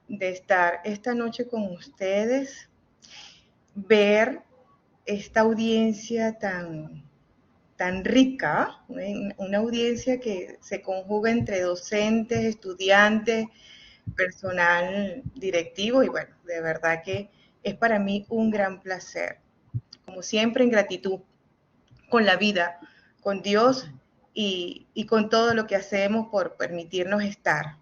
de estar esta noche con ustedes, ver esta audiencia tan rica, una audiencia que se conjuga entre docentes, estudiantes, personal directivo y bueno, de verdad que es para mí un gran placer. Como siempre, en gratitud con la vida, con Dios y con todo lo que hacemos por permitirnos estar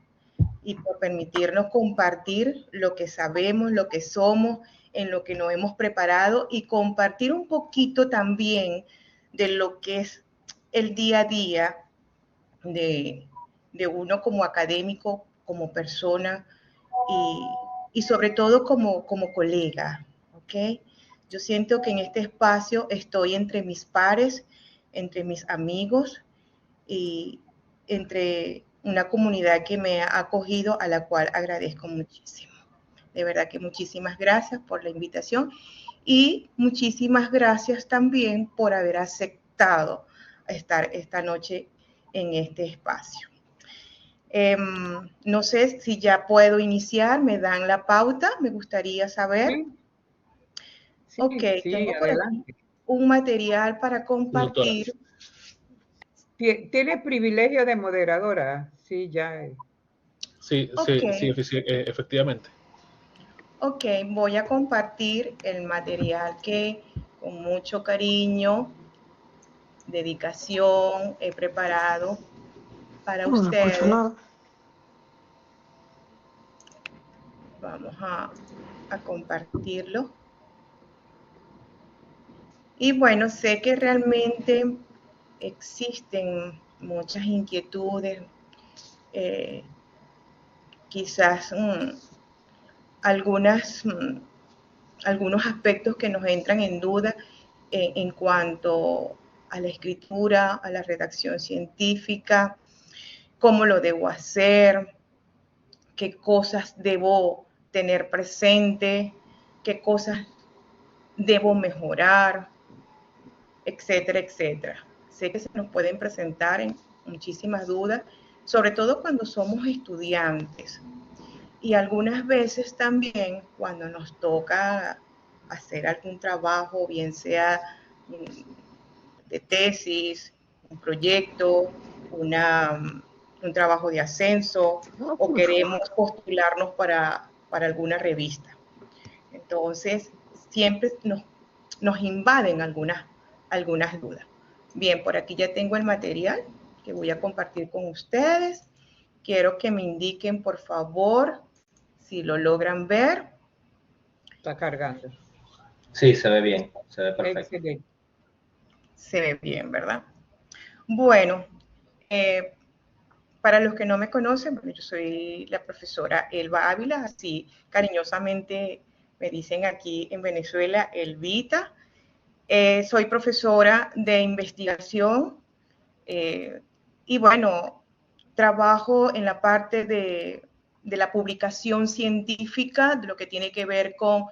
y por permitirnos compartir lo que sabemos, lo que somos, en lo que nos hemos preparado y compartir un poquito también de lo que es el día a día de uno como académico, como persona y sobre todo como colega, ¿ok? Yo siento que en este espacio estoy entre mis pares, entre mis amigos y entre una comunidad que me ha acogido, a la cual agradezco muchísimo. De verdad que muchísimas gracias por la invitación y muchísimas gracias también por haber aceptado estar esta noche en este espacio. No sé si ya puedo iniciar, me dan la pauta, me gustaría saber. Sí, Ok, sí, tengo por adelante. aquí un material para Doctora. compartir. Tiene privilegio de moderadora, sí, ya. Sí, Ok. efectivamente. Ok, voy a compartir el material que con mucho cariño, dedicación he preparado para No escucho ustedes. nada. Vamos a compartirlo. Y bueno, sé que realmente existen muchas inquietudes, quizás algunos aspectos que nos entran en duda en cuanto a la escritura, a la redacción científica, cómo lo debo hacer, qué cosas debo tener presente, qué cosas debo mejorar, etcétera, etcétera. Sé que se nos pueden presentar en muchísimas dudas, sobre todo cuando somos estudiantes. Y algunas veces también cuando nos toca hacer algún trabajo, bien sea de tesis, un proyecto, un trabajo de ascenso o queremos postularnos para alguna revista. Entonces, siempre nos invaden algunas dudas. Bien, por aquí ya tengo el material que voy a compartir con ustedes. Quiero que me indiquen, por favor, si lo logran ver. Está cargando. Sí, se ve bien, se ve perfecto. Excelente. Se ve bien, ¿verdad? Bueno, para los que no me conocen, bueno, yo soy la profesora Elba Ávila, así cariñosamente me dicen aquí en Venezuela, Elvita. Soy profesora de investigación y bueno, trabajo en la parte de la publicación científica, de lo que tiene que ver con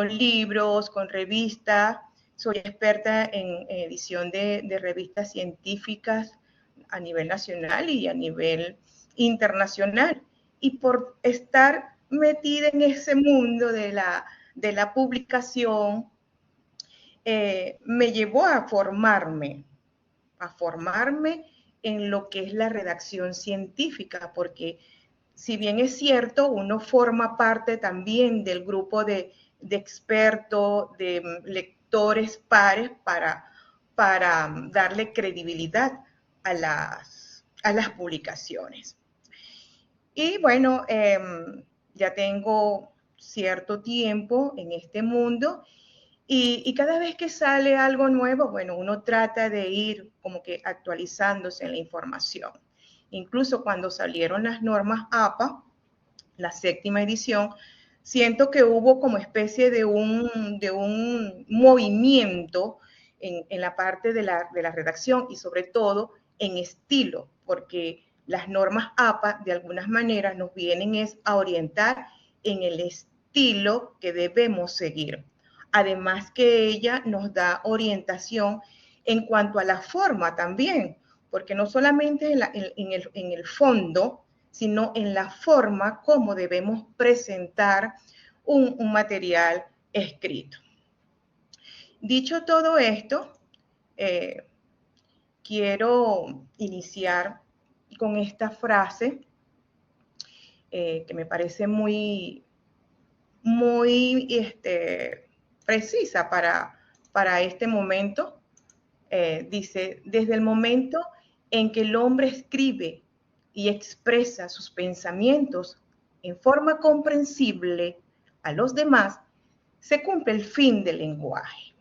libros, con revistas. Soy experta en edición de revistas científicas a nivel nacional y a nivel internacional. Y por estar metida en ese mundo de la publicación, me llevó a formarme en lo que es la redacción científica, porque si bien es cierto, uno forma parte también del grupo de expertos, de lectores pares para darle credibilidad a las publicaciones. Y bueno, ya tengo cierto tiempo en este mundo y cada vez que sale algo nuevo, bueno, uno trata de ir como que actualizándose en la información. Incluso cuando salieron las normas APA, la séptima edición, siento que hubo como especie de un movimiento en la parte de la redacción y sobre todo en estilo, porque las normas APA de algunas maneras nos vienen es a orientar en el estilo que debemos seguir. Además que ella nos da orientación en cuanto a la forma también, porque no solamente en el fondo, sino en la forma como debemos presentar un material escrito. Dicho todo esto, quiero iniciar con esta frase que me parece muy precisa para este momento. Dice, desde el momento en que el hombre escribe y expresa sus pensamientos en forma comprensible a los demás, se cumple el fin del lenguaje,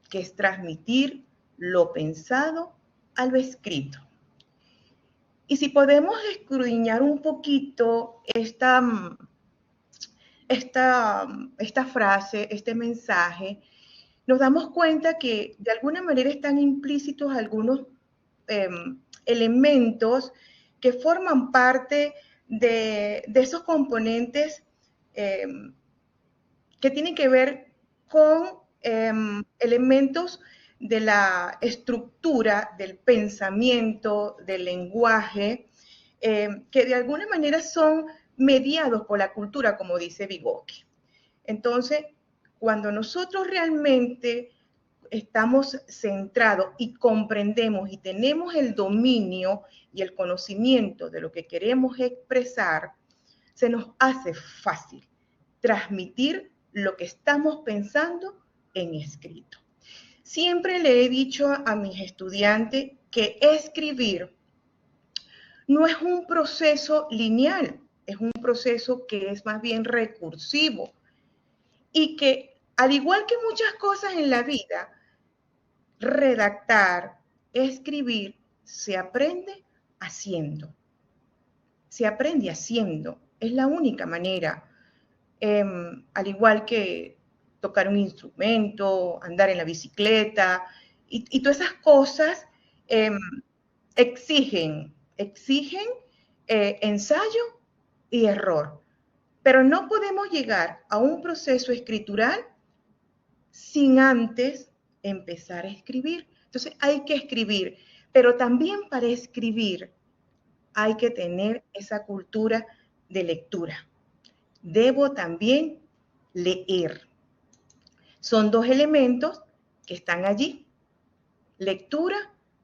que es transmitir lo pensado a lo escrito. Y si podemos escudriñar un poquito esta frase, este mensaje, nos damos cuenta que de alguna manera están implícitos algunos elementos que forman parte de esos componentes que tienen que ver con elementos de la estructura del pensamiento, del lenguaje, que de alguna manera son mediados por la cultura, como dice Vygotsky. Entonces, cuando nosotros realmente estamos centrados y comprendemos y tenemos el dominio y el conocimiento de lo que queremos expresar, se nos hace fácil transmitir lo que estamos pensando en escrito. Siempre le he dicho a mis estudiantes que escribir no es un proceso lineal, es un proceso que es más bien recursivo y que, al igual que muchas cosas en la vida, redactar, escribir, se aprende haciendo. Se aprende haciendo, es la única manera. Al igual que tocar un instrumento, andar en la bicicleta, y todas esas cosas exigen ensayo y error. Pero no podemos llegar a un proceso escritural sin antes empezar a escribir. Entonces hay que escribir, pero también para escribir hay que tener esa cultura de lectura. Debo también leer. Son dos elementos que están allí, lectura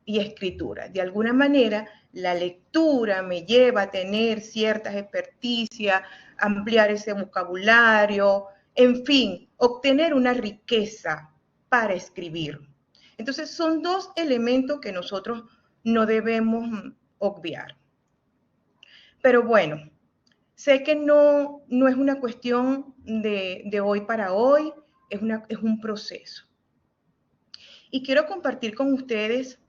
y escritura. De alguna manera, la lectura me lleva a tener ciertas experticias, ampliar ese vocabulario, en fin, obtener una riqueza para escribir. Entonces, son dos elementos que nosotros no debemos obviar. Pero bueno, sé que no es una cuestión de hoy para hoy, es un proceso. Y quiero compartir con ustedes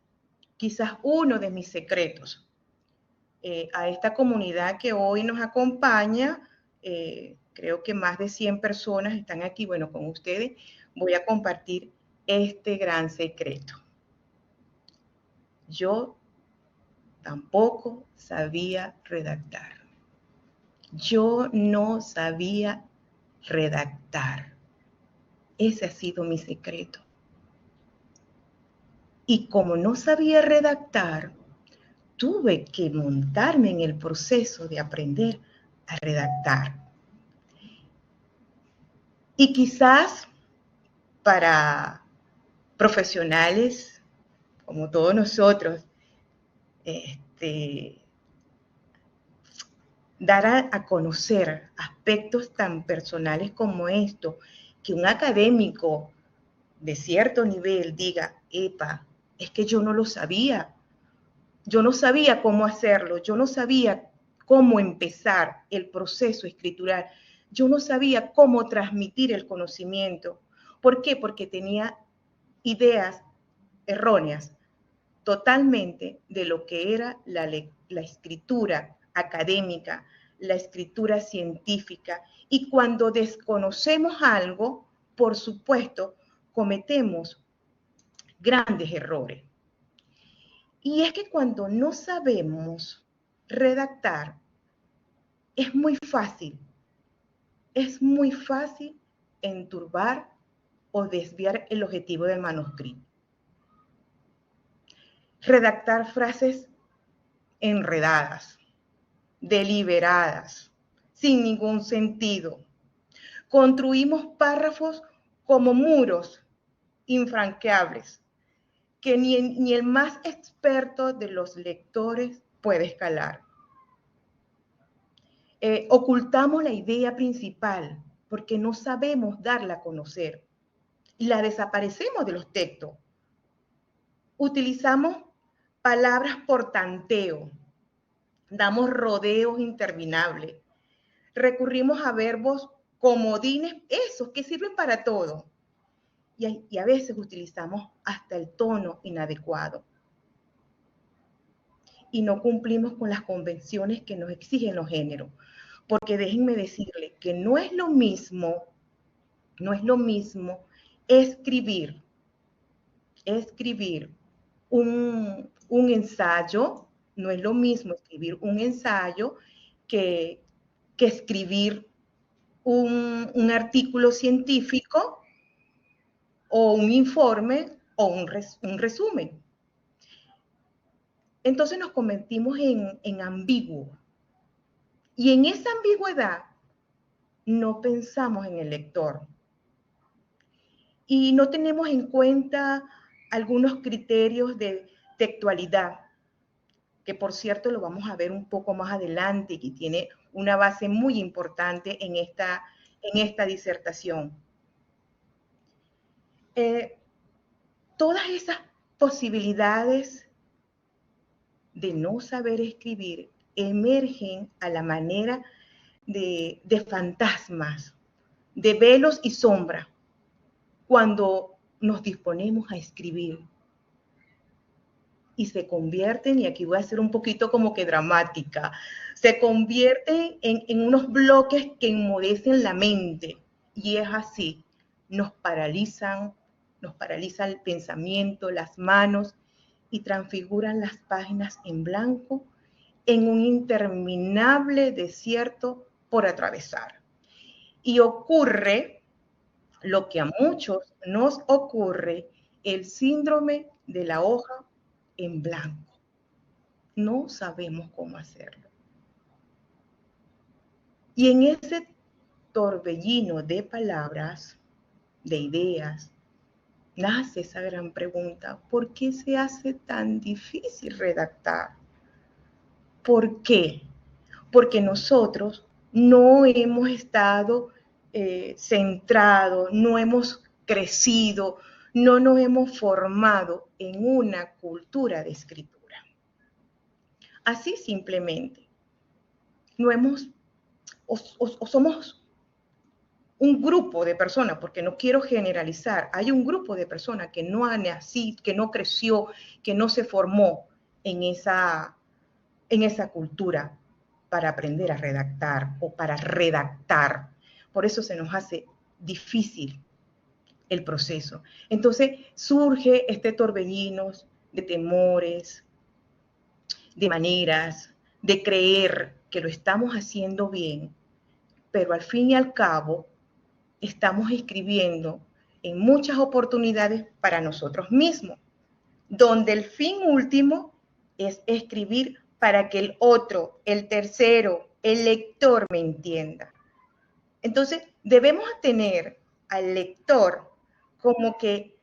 quizás uno de mis secretos. A esta comunidad que hoy nos acompaña, creo que más de 100 personas están aquí. Bueno, con ustedes voy a compartir este gran secreto. Yo tampoco sabía redactar. Yo no sabía redactar. Ese ha sido mi secreto. Y como no sabía redactar, tuve que montarme en el proceso de aprender a redactar. Y quizás para profesionales como todos nosotros, dar a conocer aspectos tan personales como esto, que un académico de cierto nivel diga, epa, es que yo no lo sabía. Yo no sabía cómo hacerlo, yo no sabía cómo empezar el proceso escritural, yo no sabía cómo transmitir el conocimiento. ¿Por qué? Porque tenía ideas erróneas totalmente de lo que era la escritura académica, la escritura científica. Y cuando desconocemos algo, por supuesto, cometemos grandes errores. Y es que cuando no sabemos redactar, es muy fácil enturbar o desviar el objetivo del manuscrito. Redactar frases enredadas, deliberadas, sin ningún sentido. Construimos párrafos como muros infranqueables que ni el más experto de los lectores puede escalar. Ocultamos la idea principal porque no sabemos darla a conocer y la desaparecemos de los textos. Utilizamos palabras por tanteo, damos rodeos interminables, recurrimos a verbos comodines, esos que sirven para todo. Y a veces utilizamos hasta el tono inadecuado. Y no cumplimos con las convenciones que nos exigen los géneros. Porque déjenme decirles que no es lo mismo escribir un ensayo, no es lo mismo escribir un ensayo que escribir un artículo científico o un informe o un resumen. Entonces nos convertimos en ambiguos. Y en esa ambigüedad no pensamos en el lector. Y no tenemos en cuenta algunos criterios de textualidad, que por cierto lo vamos a ver un poco más adelante, que tiene una base muy importante en esta disertación. Todas esas posibilidades de no saber escribir emergen a la manera de fantasmas, de velos y sombras, cuando nos disponemos a escribir. Y se convierten, y aquí voy a ser un poquito como que dramática, se convierten en unos bloques que enmudecen la mente. Y es así, nos paraliza el pensamiento, las manos, y transfiguran las páginas en blanco en un interminable desierto por atravesar. Y ocurre lo que a muchos nos ocurre, el síndrome de la hoja en blanco. No sabemos cómo hacerlo. Y en ese torbellino de palabras, de ideas, nace esa gran pregunta: ¿por qué se hace tan difícil redactar? ¿Por qué? Porque nosotros no hemos estado centrados, no hemos crecido, no nos hemos formado en una cultura de escritura. Así simplemente. No hemos, o somos un grupo de personas, porque no quiero generalizar, hay un grupo de personas que no ha nacido, que no creció, que no se formó en esa cultura para aprender a redactar o para redactar. Por eso se nos hace difícil el proceso. Entonces surge este torbellino de temores, de maneras, de creer que lo estamos haciendo bien, pero al fin y al cabo estamos escribiendo en muchas oportunidades para nosotros mismos, donde el fin último es escribir para que el otro, el tercero, el lector me entienda. Entonces, debemos tener al lector como que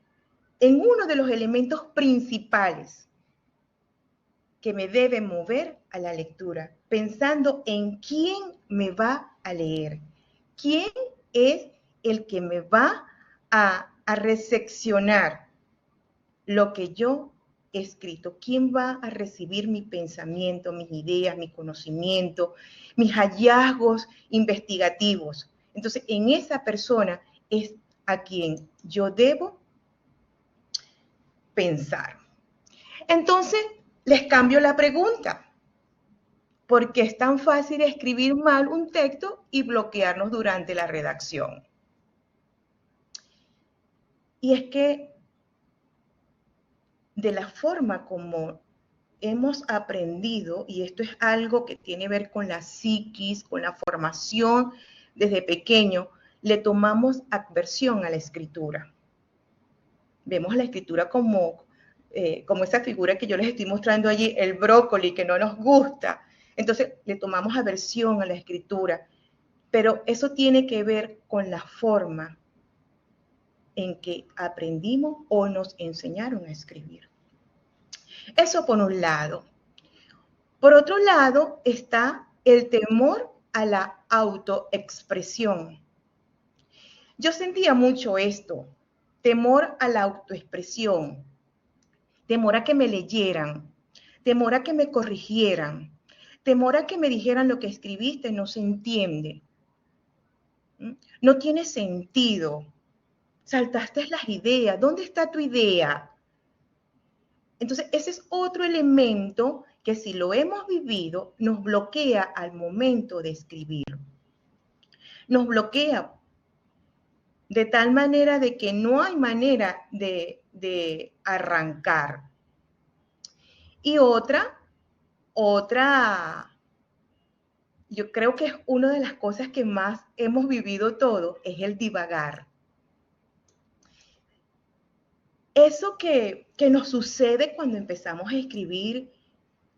en uno de los elementos principales que me debe mover a la lectura, pensando en quién me va a leer, quién es el que me va a recepcionar lo que yo he escrito, quién va a recibir mi pensamiento, mis ideas, mi conocimiento, mis hallazgos investigativos. Entonces, en esa persona es a quien yo debo pensar. Entonces, les cambio la pregunta. ¿Por qué es tan fácil escribir mal un texto y bloquearnos durante la redacción? Y es que de la forma como hemos aprendido, y esto es algo que tiene que ver con la psiquis, con la formación desde pequeño, le tomamos aversión a la escritura. Vemos la escritura como esa figura que yo les estoy mostrando allí, el brócoli que no nos gusta. Entonces le tomamos aversión a la escritura, pero eso tiene que ver con la forma en que aprendimos o nos enseñaron a escribir. Eso por un lado. Por otro lado está el temor a la autoexpresión. Yo sentía mucho esto, temor a la autoexpresión, temor a que me leyeran, temor a que me corrigieran, temor a que me dijeran lo que escribiste no se entiende, no tiene sentido, saltaste las ideas, ¿dónde está tu idea? Entonces, ese es otro elemento que si lo hemos vivido, nos bloquea al momento de escribir. Nos bloquea de tal manera de que no hay manera de arrancar. Y otra, yo creo que es una de las cosas que más hemos vivido todos, es el divagar. Eso que nos sucede cuando empezamos a escribir,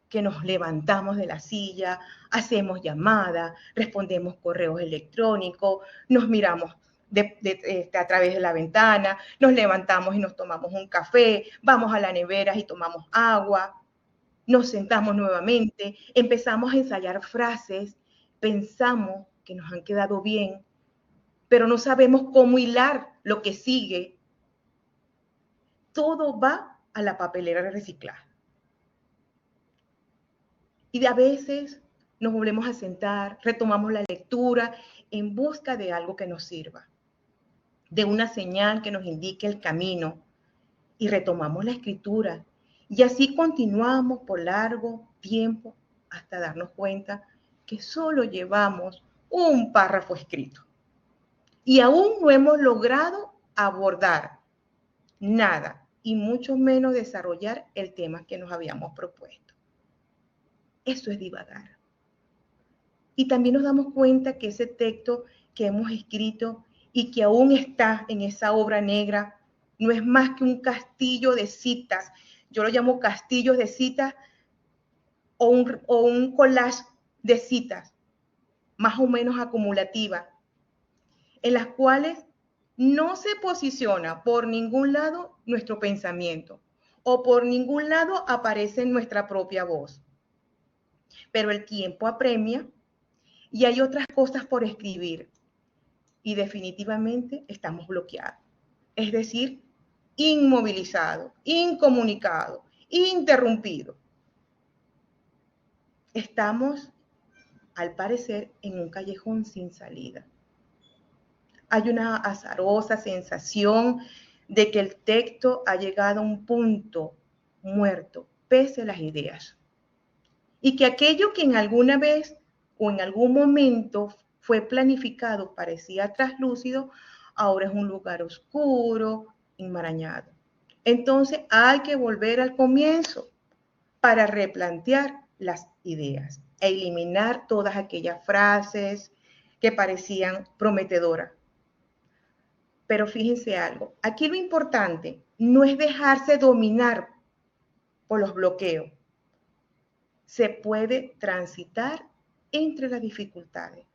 que nos levantamos de la silla, hacemos llamadas, respondemos correos electrónicos, nos miramos a través de la ventana, nos levantamos y nos tomamos un café, vamos a la nevera y tomamos agua, nos sentamos nuevamente, empezamos a ensayar frases, pensamos que nos han quedado bien, pero no sabemos cómo hilar lo que sigue. Todo va a la papelera de reciclaje. Y a veces nos volvemos a sentar, retomamos la lectura en busca de algo que nos sirva, de una señal que nos indique el camino, y retomamos la escritura. Y así continuamos por largo tiempo hasta darnos cuenta que solo llevamos un párrafo escrito. Y aún no hemos logrado abordar nada, y mucho menos desarrollar el tema que nos habíamos propuesto. Eso es divagar. Y también nos damos cuenta que ese texto que hemos escrito y que aún está en esa obra negra no es más que un castillo de citas. Yo lo llamo castillos de citas o un collage de citas, más o menos acumulativas, en las cuales no se posiciona por ningún lado nuestro pensamiento o por ningún lado aparece nuestra propia voz. Pero el tiempo apremia y hay otras cosas por escribir y definitivamente estamos bloqueados. Es decir, inmovilizados, incomunicados, interrumpidos. Estamos, al parecer, en un callejón sin salida. Hay una azarosa sensación de que el texto ha llegado a un punto muerto, pese a las ideas. Y que aquello que en alguna vez o en algún momento fue planificado, parecía traslúcido, ahora es un lugar oscuro, enmarañado. Entonces hay que volver al comienzo para replantear las ideas e eliminar todas aquellas frases que parecían prometedoras. Pero fíjense algo, aquí lo importante no es dejarse dominar por los bloqueos. Se puede transitar entre las dificultades,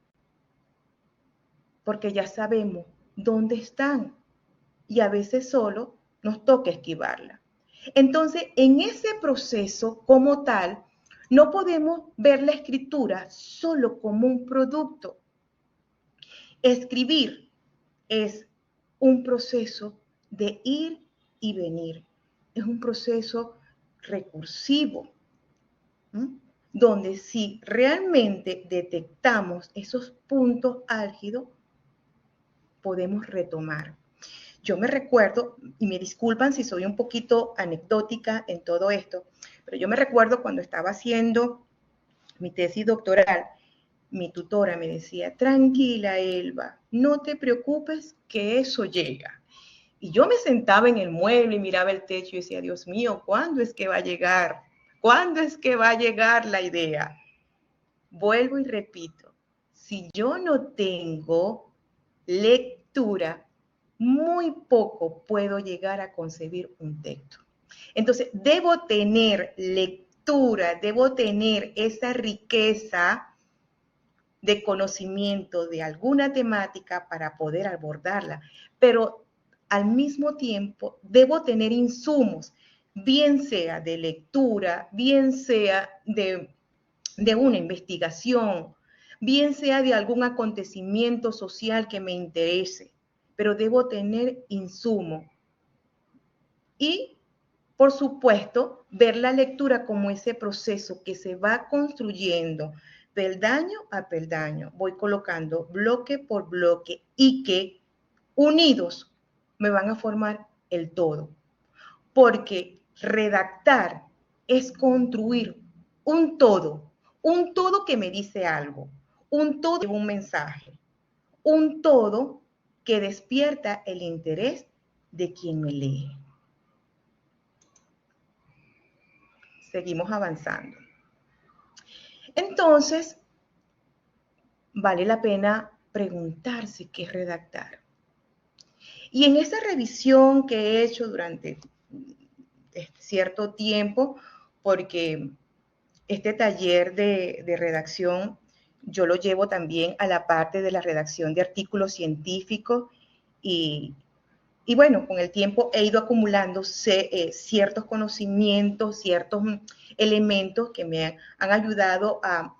porque ya sabemos dónde están y a veces solo nos toca esquivarla. Entonces, en ese proceso como tal, no podemos ver la escritura solo como un producto. Escribir es un proceso de ir y venir, es un proceso recursivo, donde si realmente detectamos esos puntos álgidos, podemos retomar. Yo me recuerdo, y me disculpan si soy un poquito anecdótica en todo esto, pero yo me recuerdo cuando estaba haciendo mi tesis doctoral, mi tutora me decía, tranquila Elba, no te preocupes que eso llega. Y yo me sentaba en el mueble y miraba el techo y decía, Dios mío, ¿cuándo es que va a llegar? ¿Cuándo es que va a llegar la idea? Vuelvo y repito, si yo no tengo lectura, muy poco puedo llegar a concebir un texto. Entonces, debo tener lectura lectura, debo tener esa riqueza de conocimiento de alguna temática para poder abordarla, pero al mismo tiempo debo tener insumos, bien sea de lectura, bien sea de una investigación, bien sea de algún acontecimiento social que me interese, pero debo tener insumo. Y, por supuesto, ver la lectura como ese proceso que se va construyendo peldaño a peldaño. Voy colocando bloque por bloque y que unidos me van a formar el todo. Porque redactar es construir un todo que me dice algo, un todo que lleva un mensaje, un todo que despierta el interés de quien me lee. Seguimos avanzando. Entonces, vale la pena preguntarse qué es redactar. Y en esa revisión que he hecho durante cierto tiempo, porque este taller de redacción yo lo llevo también a la parte de la redacción de artículos científicos y bueno, con el tiempo he ido acumulando ciertos conocimientos, ciertos elementos que me han ayudado a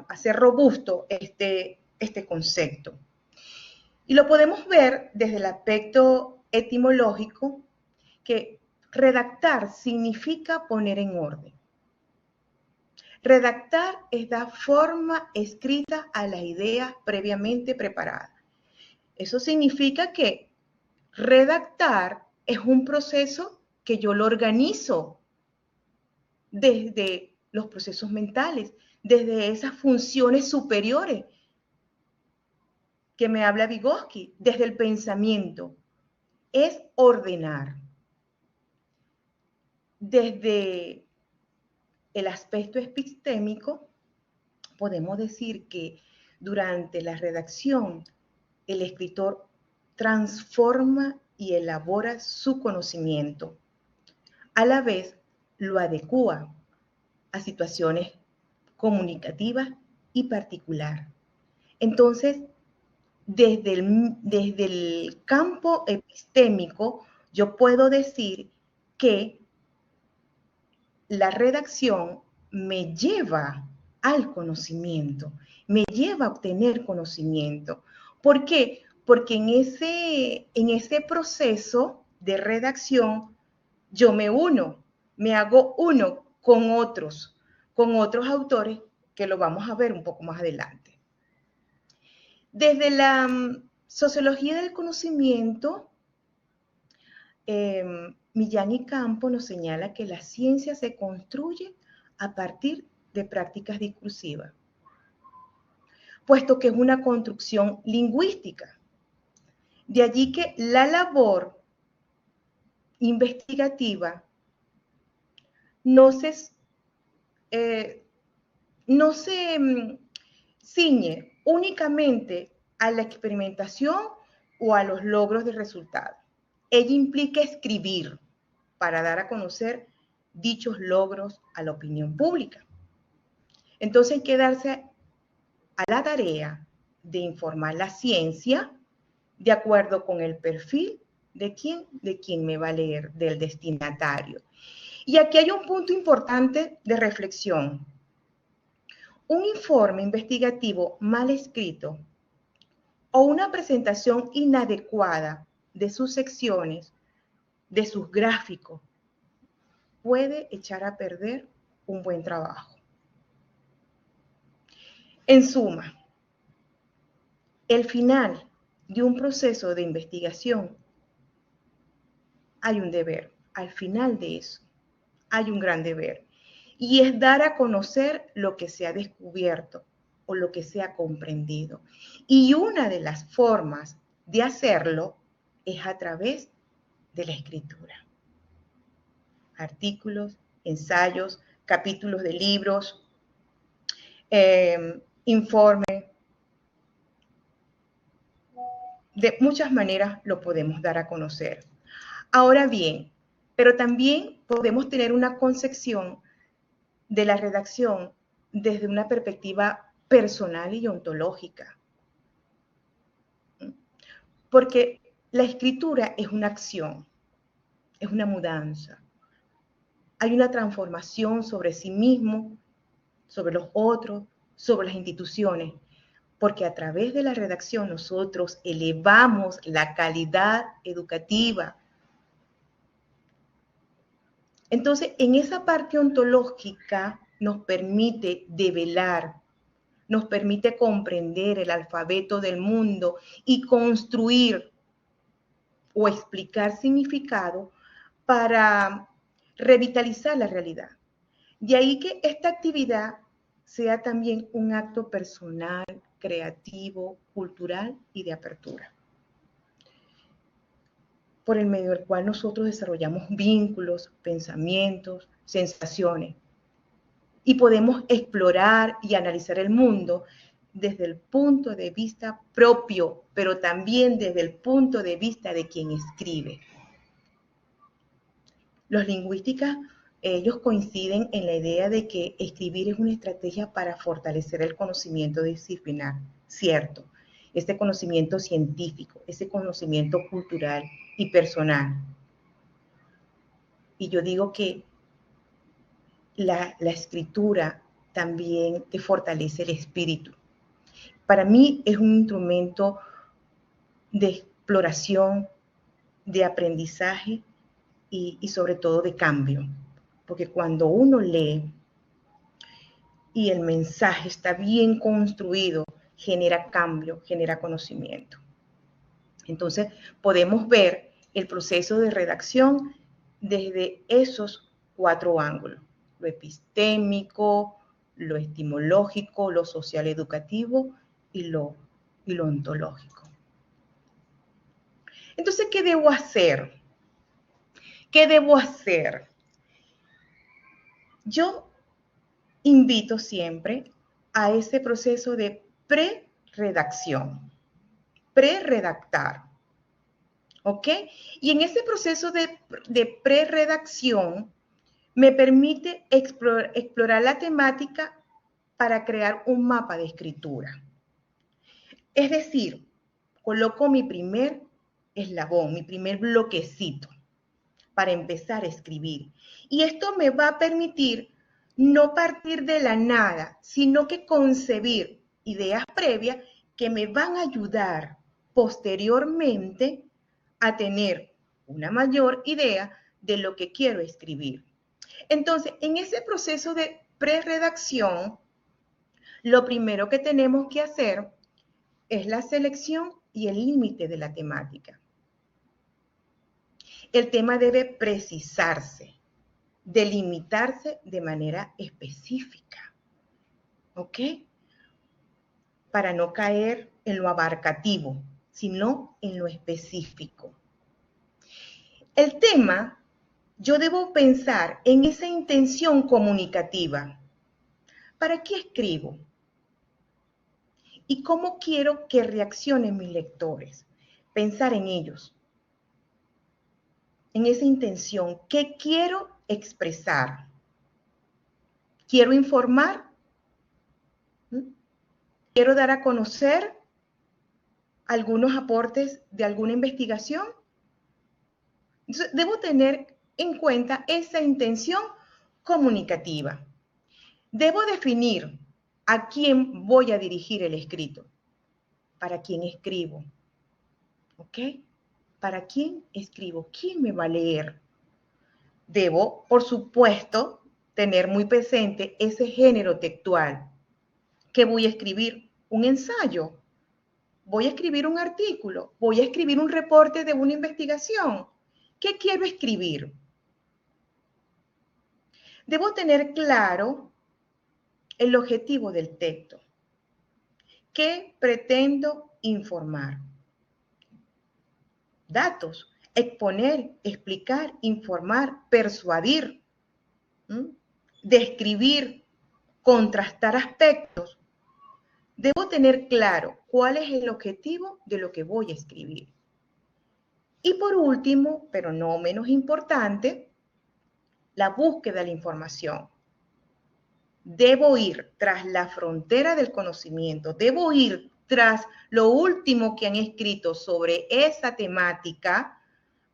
hacer robusto este concepto. Y lo podemos ver desde el aspecto etimológico, que redactar significa poner en orden. Redactar es dar forma escrita a las ideas previamente preparadas. Eso significa que redactar es un proceso que yo lo organizo desde los procesos mentales, desde esas funciones superiores que me habla Vygotsky, desde el pensamiento. Es ordenar. Desde el aspecto epistémico, podemos decir que durante la redacción, el escritor transforma y elabora su conocimiento. A la vez, lo adecúa a situaciones comunicativas y particular. Entonces, desde el campo epistémico, yo puedo decir que la redacción me lleva al conocimiento, me lleva a obtener conocimiento. ¿Por qué? Porque en ese proceso de redacción yo me hago uno con otros autores que lo vamos a ver un poco más adelante. Desde la sociología del conocimiento, Millán y Campo nos señala que la ciencia se construye a partir de prácticas discursivas, puesto que es una construcción lingüística. De allí que la labor investigativa no se ciñe únicamente a la experimentación o a los logros de resultados. Ella implica escribir para dar a conocer dichos logros a la opinión pública. Entonces hay que darse a la tarea de informar la ciencia de acuerdo con el perfil de quién me va a leer, del destinatario. Y aquí hay un punto importante de reflexión. Un informe investigativo mal escrito o una presentación inadecuada de sus secciones, de sus gráficos, puede echar a perder un buen trabajo. En suma, el final de un proceso de investigación hay un deber. Al final de eso hay un gran deber. Y es dar a conocer lo que se ha descubierto o lo que se ha comprendido. Y una de las formas de hacerlo es a través de la escritura. Artículos, ensayos, capítulos de libros, informes. De muchas maneras lo podemos dar a conocer. Ahora bien, pero también podemos tener una concepción de la redacción desde una perspectiva personal y ontológica. Porque la escritura es una acción, es una mudanza. Hay una transformación sobre sí mismo, sobre los otros, sobre las instituciones, porque a través de la redacción nosotros elevamos la calidad educativa. Entonces, en esa parte ontológica nos permite develar, nos permite comprender el alfabeto del mundo y construir o explicar significado para revitalizar la realidad. De ahí que esta actividad sea también un acto personal, creativo, cultural y de apertura, por el medio del cual nosotros desarrollamos vínculos, pensamientos, sensaciones, y podemos explorar y analizar el mundo desde el punto de vista propio, pero también desde el punto de vista de quien escribe. Los lingüistas, ellos coinciden en la idea de que escribir es una estrategia para fortalecer el conocimiento disciplinar, cierto, ese conocimiento científico, ese conocimiento cultural y personal. Y yo digo que la escritura también te fortalece el espíritu. Para mí es un instrumento de exploración, de aprendizaje y sobre todo de cambio. Porque cuando uno lee y el mensaje está bien construido, genera cambio, genera conocimiento. Entonces, podemos ver el proceso de redacción desde esos 4 ángulos: lo epistémico, lo etimológico, lo social educativo y lo ontológico. Entonces, ¿qué debo hacer? ¿Qué debo hacer? Yo invito siempre a ese proceso de pre-redacción, pre-redactar, ¿ok? Y en ese proceso de pre-redacción me permite explorar la temática para crear un mapa de escritura. Es decir, coloco mi primer eslabón, mi primer bloquecito para empezar a escribir. Y esto me va a permitir no partir de la nada, sino que concebir ideas previas que me van a ayudar posteriormente a tener una mayor idea de lo que quiero escribir. Entonces, en ese proceso de pre-redacción, lo primero que tenemos que hacer es la selección y el límite de la temática. El tema debe precisarse, delimitarse de manera específica, ¿ok? Para no caer en lo abarcativo, sino en lo específico. El tema, yo debo pensar en esa intención comunicativa. ¿Para qué escribo? ¿Y cómo quiero que reaccionen mis lectores? Pensar en ellos, en esa intención. ¿Qué quiero expresar? ¿Quiero informar? ¿Quiero dar a conocer algunos aportes de alguna investigación? Entonces, debo tener en cuenta esa intención comunicativa. Debo definir a quién voy a dirigir el escrito, para quién escribo, ¿ok? ¿Para quién escribo? ¿Quién me va a leer? Debo, por supuesto, tener muy presente ese género textual. ¿Qué voy a escribir? ¿Un ensayo? ¿Voy a escribir un artículo? ¿Voy a escribir un reporte de una investigación? ¿Qué quiero escribir? Debo tener claro el objetivo del texto. ¿Qué pretendo informar? Datos, exponer, explicar, informar, persuadir, describir, contrastar aspectos. Debo tener claro cuál es el objetivo de lo que voy a escribir. Y por último, pero no menos importante, la búsqueda de la información. debo ir tras la frontera del conocimiento, debo ir tras lo último que han escrito sobre esa temática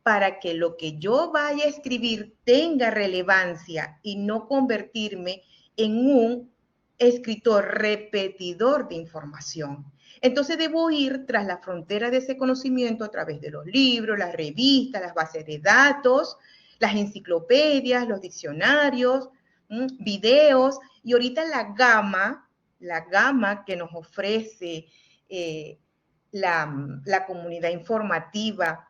para que lo que yo vaya a escribir tenga relevancia y no convertirme en un escritor repetidor de información. Entonces debo ir tras la frontera de ese conocimiento a través de los libros, las revistas, las bases de datos, las enciclopedias, los diccionarios, videos, y ahorita la gama que nos ofrece la comunidad informativa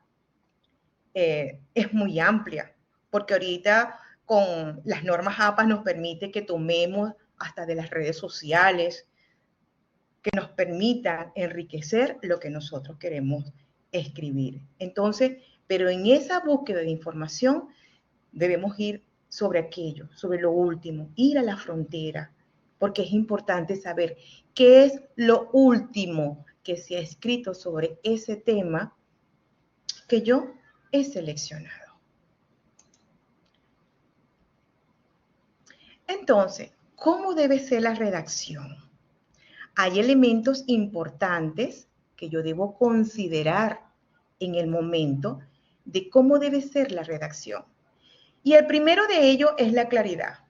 es muy amplia, porque ahorita con las normas APA nos permite que tomemos hasta de las redes sociales, que nos permitan enriquecer lo que nosotros queremos escribir. Entonces, pero en esa búsqueda de información debemos ir sobre aquello, sobre lo último, ir a la frontera, porque es importante saber qué es lo último que se ha escrito sobre ese tema que yo he seleccionado. Entonces, ¿cómo debe ser la redacción? Hay elementos importantes que yo debo considerar en el momento de cómo debe ser la redacción. Y el primero de ellos es la claridad.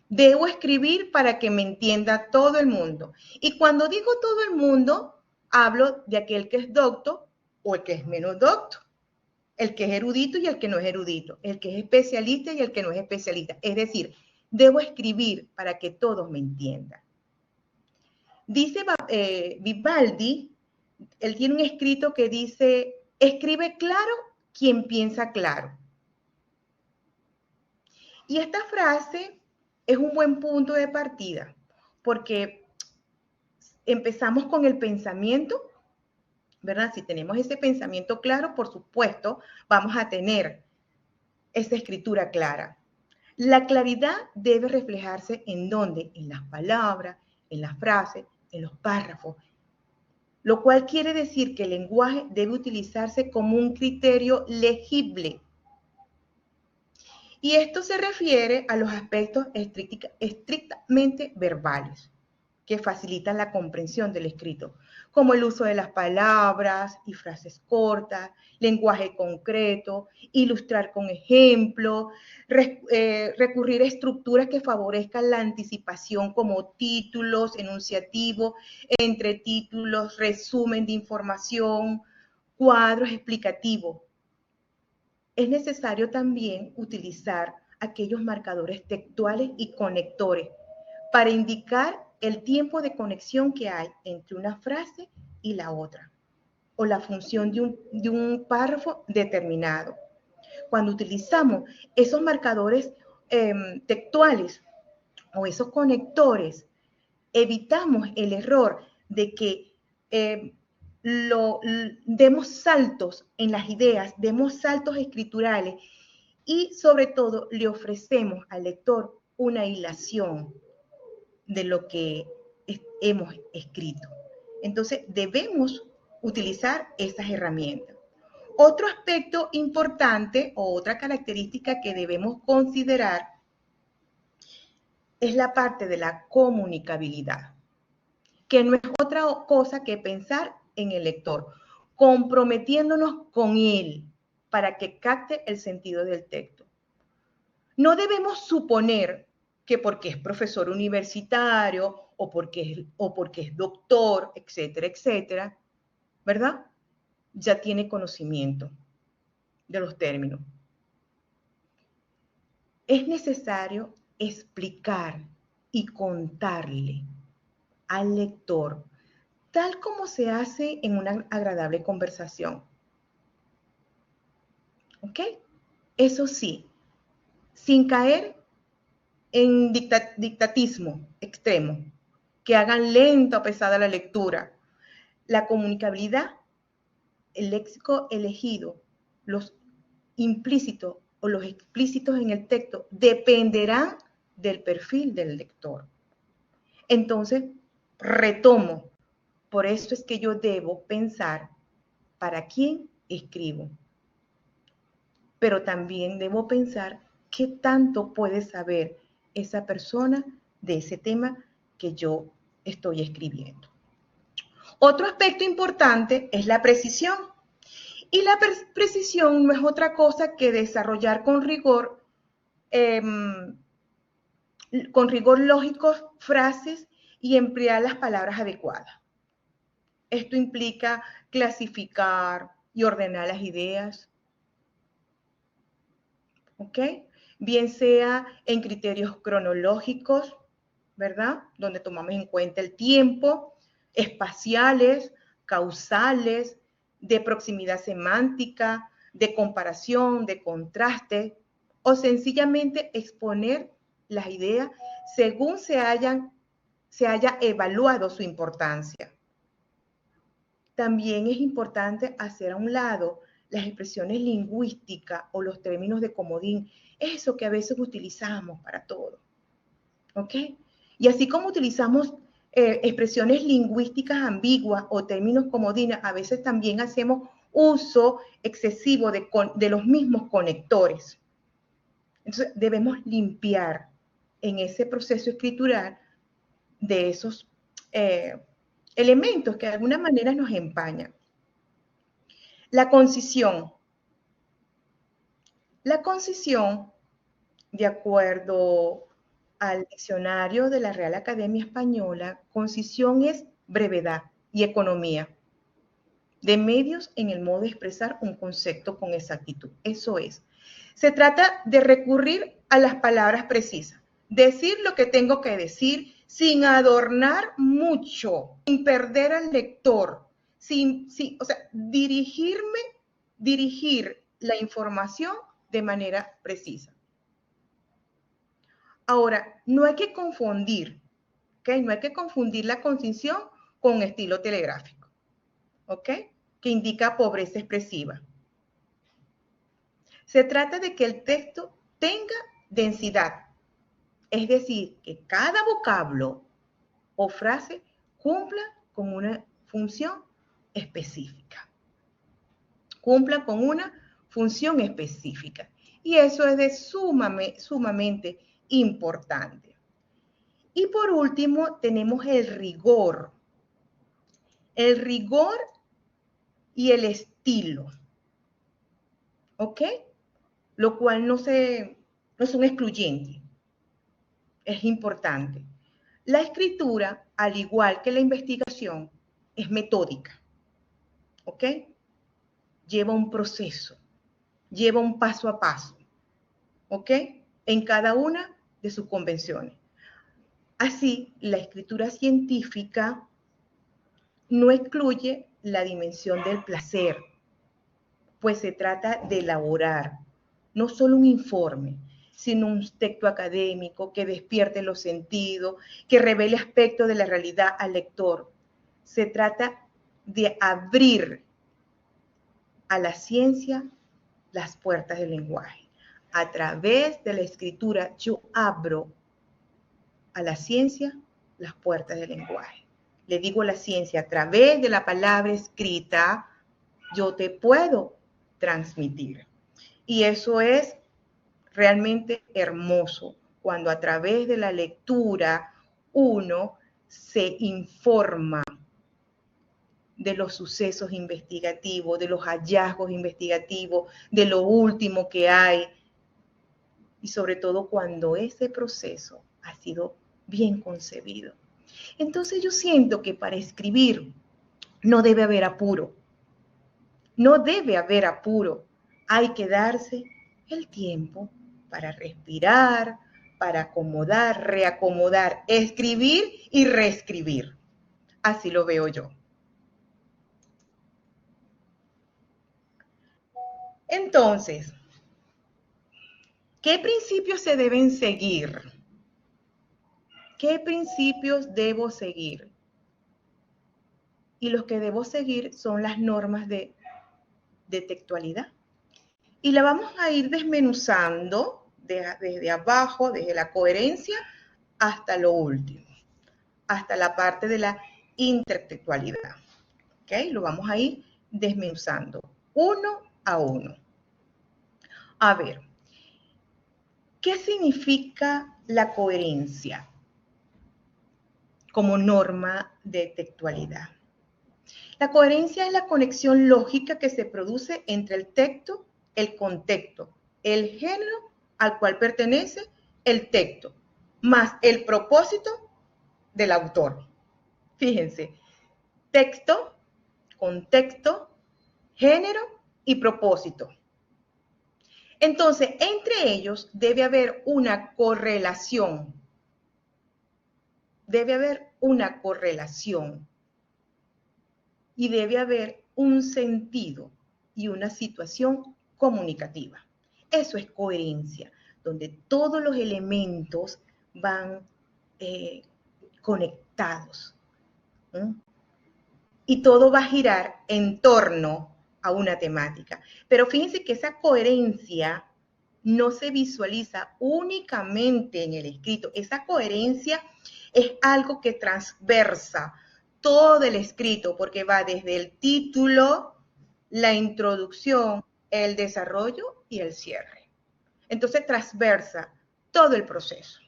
Debo escribir para que me entienda todo el mundo. Y cuando digo todo el mundo, hablo de aquel que es docto o el que es menos docto, el que es erudito y el que no es erudito, el que es especialista y el que no es especialista. Es decir, debo escribir para que todos me entiendan. Dice Vivaldi, él tiene un escrito que dice, escribe claro quien piensa claro. Y esta frase es un buen punto de partida, porque empezamos con el pensamiento, ¿verdad? Si tenemos ese pensamiento claro, por supuesto, vamos a tener esa escritura clara. La claridad debe reflejarse ¿en dónde? En las palabras, en las frases, en los párrafos, lo cual quiere decir que el lenguaje debe utilizarse como un criterio legible. Y esto se refiere a los aspectos estrictamente verbales, que facilitan la comprensión del escrito, como el uso de las palabras y frases cortas, lenguaje concreto, ilustrar con ejemplos, recurrir a estructuras que favorezcan la anticipación como títulos, enunciativos, entretítulos, resumen de información, cuadros explicativos. Es necesario también utilizar aquellos marcadores textuales y conectores para indicar el tiempo de conexión que hay entre una frase y la otra, o la función de un párrafo determinado. Cuando utilizamos esos marcadores textuales o esos conectores, evitamos el error de que demos saltos en las ideas, demos saltos escriturales y sobre todo le ofrecemos al lector una hilación de lo que hemos escrito. Entonces debemos utilizar esas herramientas. Otro aspecto importante o otra característica que debemos considerar es la parte de la comunicabilidad, que no es otra cosa que pensar en el lector, comprometiéndonos con él para que capte el sentido del texto. No debemos suponer que porque es profesor universitario o porque es doctor, etcétera, etcétera, ¿verdad? Ya tiene conocimiento de los términos. Es necesario explicar y contarle al lector, tal como se hace en una agradable conversación. ¿Ok? Eso sí, sin caer en dictatismo extremo, que hagan lenta o pesada la lectura. La comunicabilidad, el léxico elegido, los implícitos o los explícitos en el texto dependerán del perfil del lector. Entonces, retomo. Por eso es que yo debo pensar para quién escribo. Pero también debo pensar qué tanto puede saber esa persona de ese tema que yo estoy escribiendo. Otro aspecto importante es la precisión. Y la precisión no es otra cosa que desarrollar con rigor lógico frases y emplear las palabras adecuadas. Esto implica clasificar y ordenar las ideas, ¿ok? Bien sea en criterios cronológicos, ¿verdad? Donde tomamos en cuenta el tiempo, espaciales, causales, de proximidad semántica, de comparación, de contraste, o sencillamente exponer las ideas según se haya evaluado su importancia. También es importante hacer a un lado las expresiones lingüísticas o los términos de comodín, eso que a veces utilizamos para todo, ¿ok? Y así como utilizamos expresiones lingüísticas ambiguas o términos comodines, a veces también hacemos uso excesivo de los mismos conectores. Entonces, debemos limpiar en ese proceso escritural de esos elementos que de alguna manera nos empañan. La concisión. La concisión, de acuerdo al diccionario de la Real Academia Española, concisión es brevedad y economía de medios en el modo de expresar un concepto con exactitud. Eso es. Se trata de recurrir a las palabras precisas, decir lo que tengo que decir sin adornar mucho, sin perder al lector, o sea, dirigir la información de manera precisa. Ahora, no hay que confundir, ¿ok? No hay que confundir la concisión con estilo telegráfico, ¿ok? Que indica pobreza expresiva. Se trata de que el texto tenga densidad, es decir, que cada vocablo o frase cumpla con una función específica. Cumpla con una función específica. Y eso es de sumamente importante. Y por último, tenemos el rigor. El rigor y el estilo. ¿Ok? Lo cual no son excluyentes. Es importante. La escritura, al igual que la investigación, es metódica. ¿Ok? Lleva un proceso, lleva un paso a paso. ¿Ok? En cada una de sus convenciones. Así, la escritura científica no excluye la dimensión del placer, pues se trata de elaborar no solo un informe, sino un texto académico que despierte los sentidos, que revele aspectos de la realidad al lector. Se trata de abrir a la ciencia las puertas del lenguaje. A través de la escritura yo abro a la ciencia las puertas del lenguaje. Le digo a la ciencia, a través de la palabra escrita, yo te puedo transmitir. Y eso es realmente hermoso, cuando a través de la lectura uno se informa de los sucesos investigativos, de los hallazgos investigativos, de lo último que hay, y sobre todo cuando ese proceso ha sido bien concebido. Entonces yo siento que para escribir no debe haber apuro. No debe haber apuro. Hay que darse el tiempo para respirar, para acomodar, reacomodar, escribir y reescribir. Así lo veo yo. Entonces, ¿qué principios se deben seguir? ¿Qué principios debo seguir? Y los que debo seguir son las normas de textualidad. Y la vamos a ir desmenuzando desde abajo, desde la coherencia hasta lo último, hasta la parte de la intertextualidad. ¿Ok? Lo vamos a ir desmenuzando uno a uno. A ver, ¿qué significa la coherencia? como norma de textualidad. La coherencia es la conexión lógica que se produce entre el texto, el contexto, el género al cual pertenece el texto, más el propósito del autor. Fíjense, texto, contexto, género y propósito. Entonces, entre ellos debe haber una correlación. Debe haber una correlación. Y debe haber un sentido y una situación comunicativa. Eso es coherencia, donde todos los elementos van conectados. Y todo va a girar en torno a una temática. Pero fíjense que esa coherencia no se visualiza únicamente en el escrito. Esa coherencia es algo que transversa todo el escrito, porque va desde el título, la introducción, el desarrollo y el cierre. Entonces transversa todo el proceso.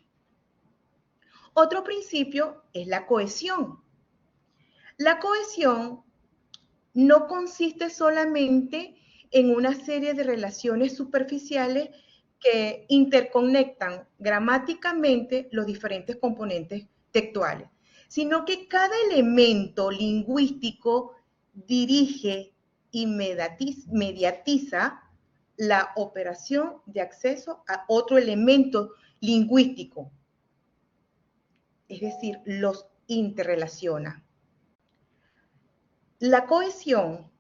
Otro principio es la cohesión. La cohesión no consiste solamente en una serie de relaciones superficiales que interconectan gramáticamente los diferentes componentes textuales, sino que cada elemento lingüístico dirige y mediatiza la operación de acceso a otro elemento lingüístico, es decir, los interrelaciona. La cohesión,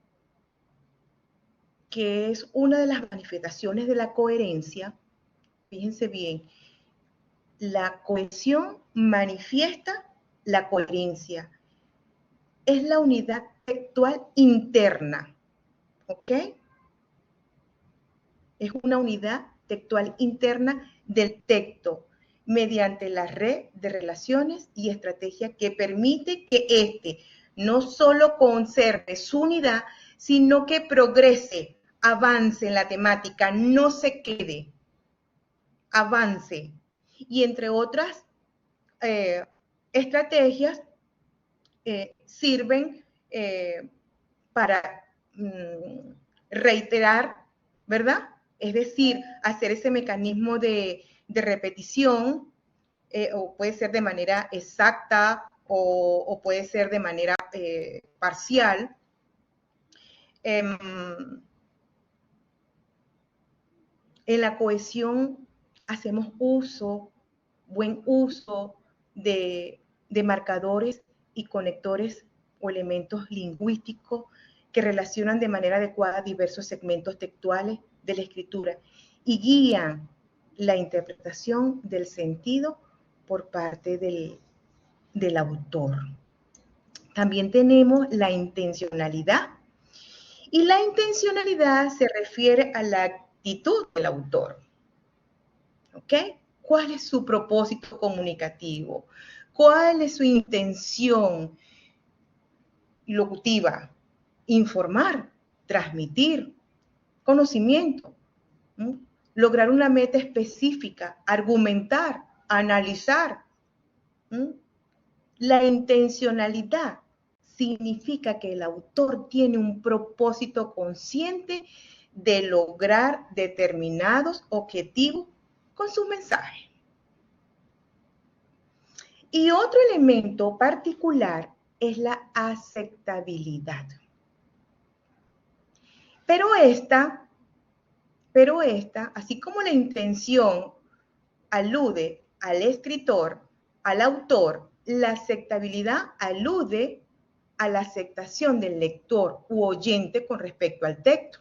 que es una de las manifestaciones de la coherencia, fíjense bien, la cohesión manifiesta la coherencia. Es la unidad textual interna, ¿ok? Es una unidad textual interna del texto mediante la red de relaciones y estrategias que permite que éste no solo conserve su unidad, sino que progrese, avance en la temática, no se quede, avance. Y entre otras estrategias sirven para reiterar, ¿verdad? Es decir, hacer ese mecanismo de repetición, o puede ser de manera exacta o puede ser de manera parcial. En la cohesión hacemos buen uso de marcadores y conectores o elementos lingüísticos que relacionan de manera adecuada diversos segmentos textuales de la escritura y guían la interpretación del sentido por parte del autor. También tenemos la intencionalidad, y la intencionalidad se refiere a la actitud del autor. ¿Ok? ¿Cuál es su propósito comunicativo? ¿Cuál es su intención locutiva? Informar, transmitir conocimiento, lograr una meta específica, argumentar, analizar. La intencionalidad significa que el autor tiene un propósito consciente de lograr determinados objetivos con su mensaje. Y otro elemento particular es la aceptabilidad. Pero esta, así como la intención alude al escritor, al autor, la aceptabilidad alude a la aceptación del lector u oyente con respecto al texto.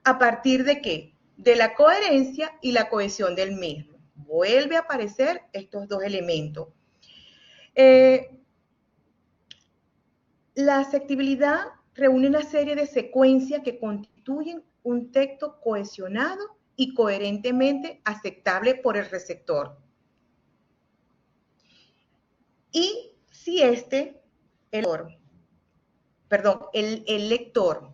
¿A partir de qué? De la coherencia y la cohesión del mismo. Vuelve a aparecer estos dos elementos. La aceptabilidad reúne una serie de secuencias que constituyen un texto cohesionado y coherentemente aceptable por el receptor. Y si el lector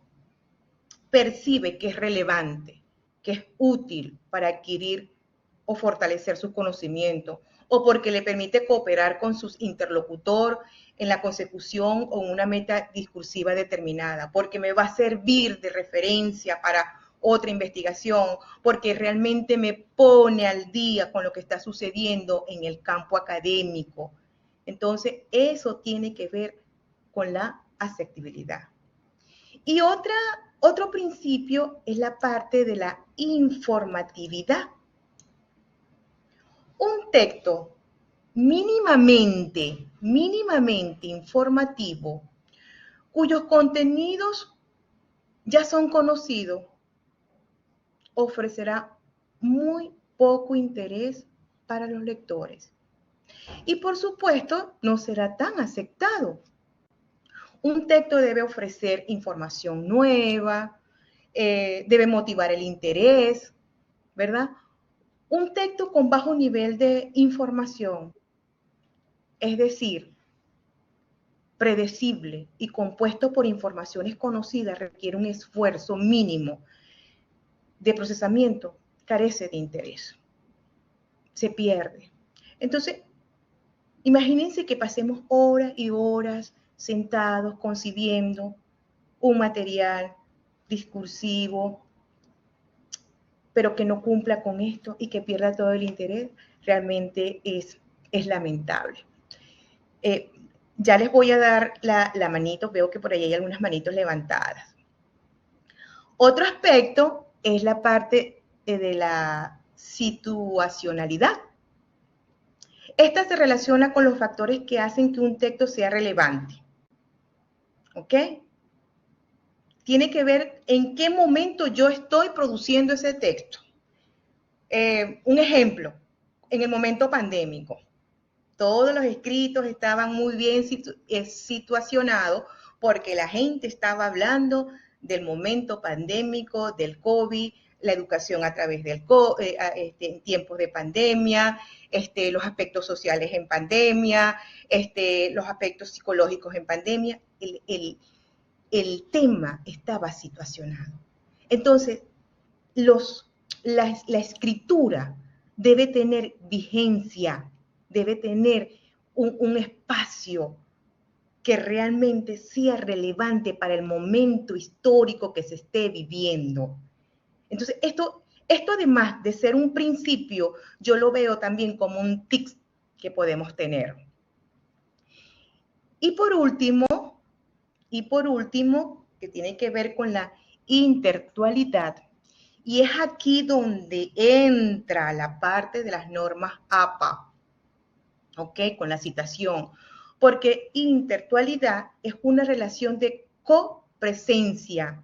percibe que es relevante, que es útil para adquirir o fortalecer sus conocimientos, o porque le permite cooperar con su interlocutor en la consecución o una meta discursiva determinada, porque me va a servir de referencia para otra investigación, porque realmente me pone al día con lo que está sucediendo en el campo académico. Entonces, eso tiene que ver con la asertibilidad. Y otro principio es la parte de la informatividad. Un texto mínimamente informativo, cuyos contenidos ya son conocidos, ofrecerá muy poco interés para los lectores. Y por supuesto, no será tan aceptado. Un texto debe ofrecer información nueva, debe motivar el interés, ¿verdad? Un texto con bajo nivel de información, es decir, predecible y compuesto por informaciones conocidas, requiere un esfuerzo mínimo de procesamiento, carece de interés, se pierde. Entonces, imagínense que pasemos horas y horas sentados concibiendo un material discursivo, pero que no cumpla con esto y que pierda todo el interés, realmente es lamentable. Ya les voy a dar la manito, veo que por ahí hay algunas manitos levantadas. Otro aspecto es la parte de la situacionalidad. Esta se relaciona con los factores que hacen que un texto sea relevante. ¿Ok? Tiene que ver en qué momento yo estoy produciendo ese texto. Un ejemplo, en el momento pandémico. Todos los escritos estaban muy bien situacionados porque la gente estaba hablando del momento pandémico, del COVID, la educación a través del en tiempos de pandemia, los aspectos sociales en pandemia, los aspectos psicológicos en pandemia. El tema estaba situacionado. Entonces, la escritura debe tener vigencia, debe tener un espacio que realmente sea relevante para el momento histórico que se esté viviendo. Entonces, esto además de ser un principio, yo lo veo también como un tic que podemos tener. Y por último, que tiene que ver con la intertextualidad, y es aquí donde entra la parte de las normas APA, ¿ok? Con la citación, porque intertextualidad es una relación de copresencia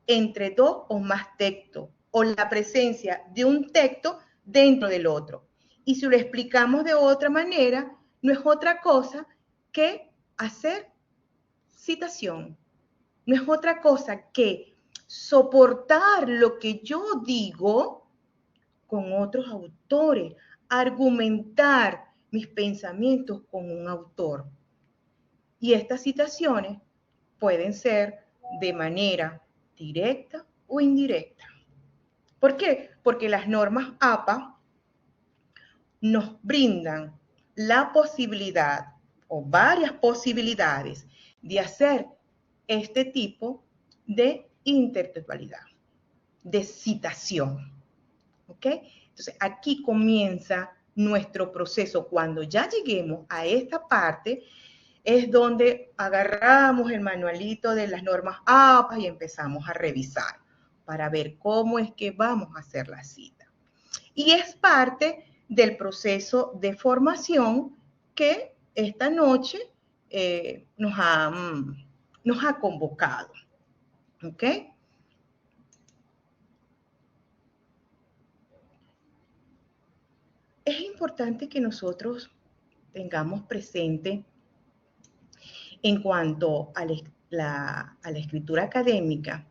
entre dos o más textos, o la presencia de un texto dentro del otro. Y si lo explicamos de otra manera, no es otra cosa que hacer citación. No es otra cosa que soportar lo que yo digo con otros autores, argumentar mis pensamientos con un autor. Y estas citaciones pueden ser de manera directa o indirecta. ¿Por qué? Porque las normas APA nos brindan la posibilidad o varias posibilidades de hacer este tipo de intertextualidad, de citación. ¿Ok? Entonces, aquí comienza nuestro proceso. Cuando ya lleguemos a esta parte, es donde agarramos el manualito de las normas APA y empezamos a revisar para ver cómo es que vamos a hacer la cita. Y es parte del proceso de formación que esta noche nos ha convocado. ¿Ok? Es importante que nosotros tengamos presente en cuanto a la escritura académica,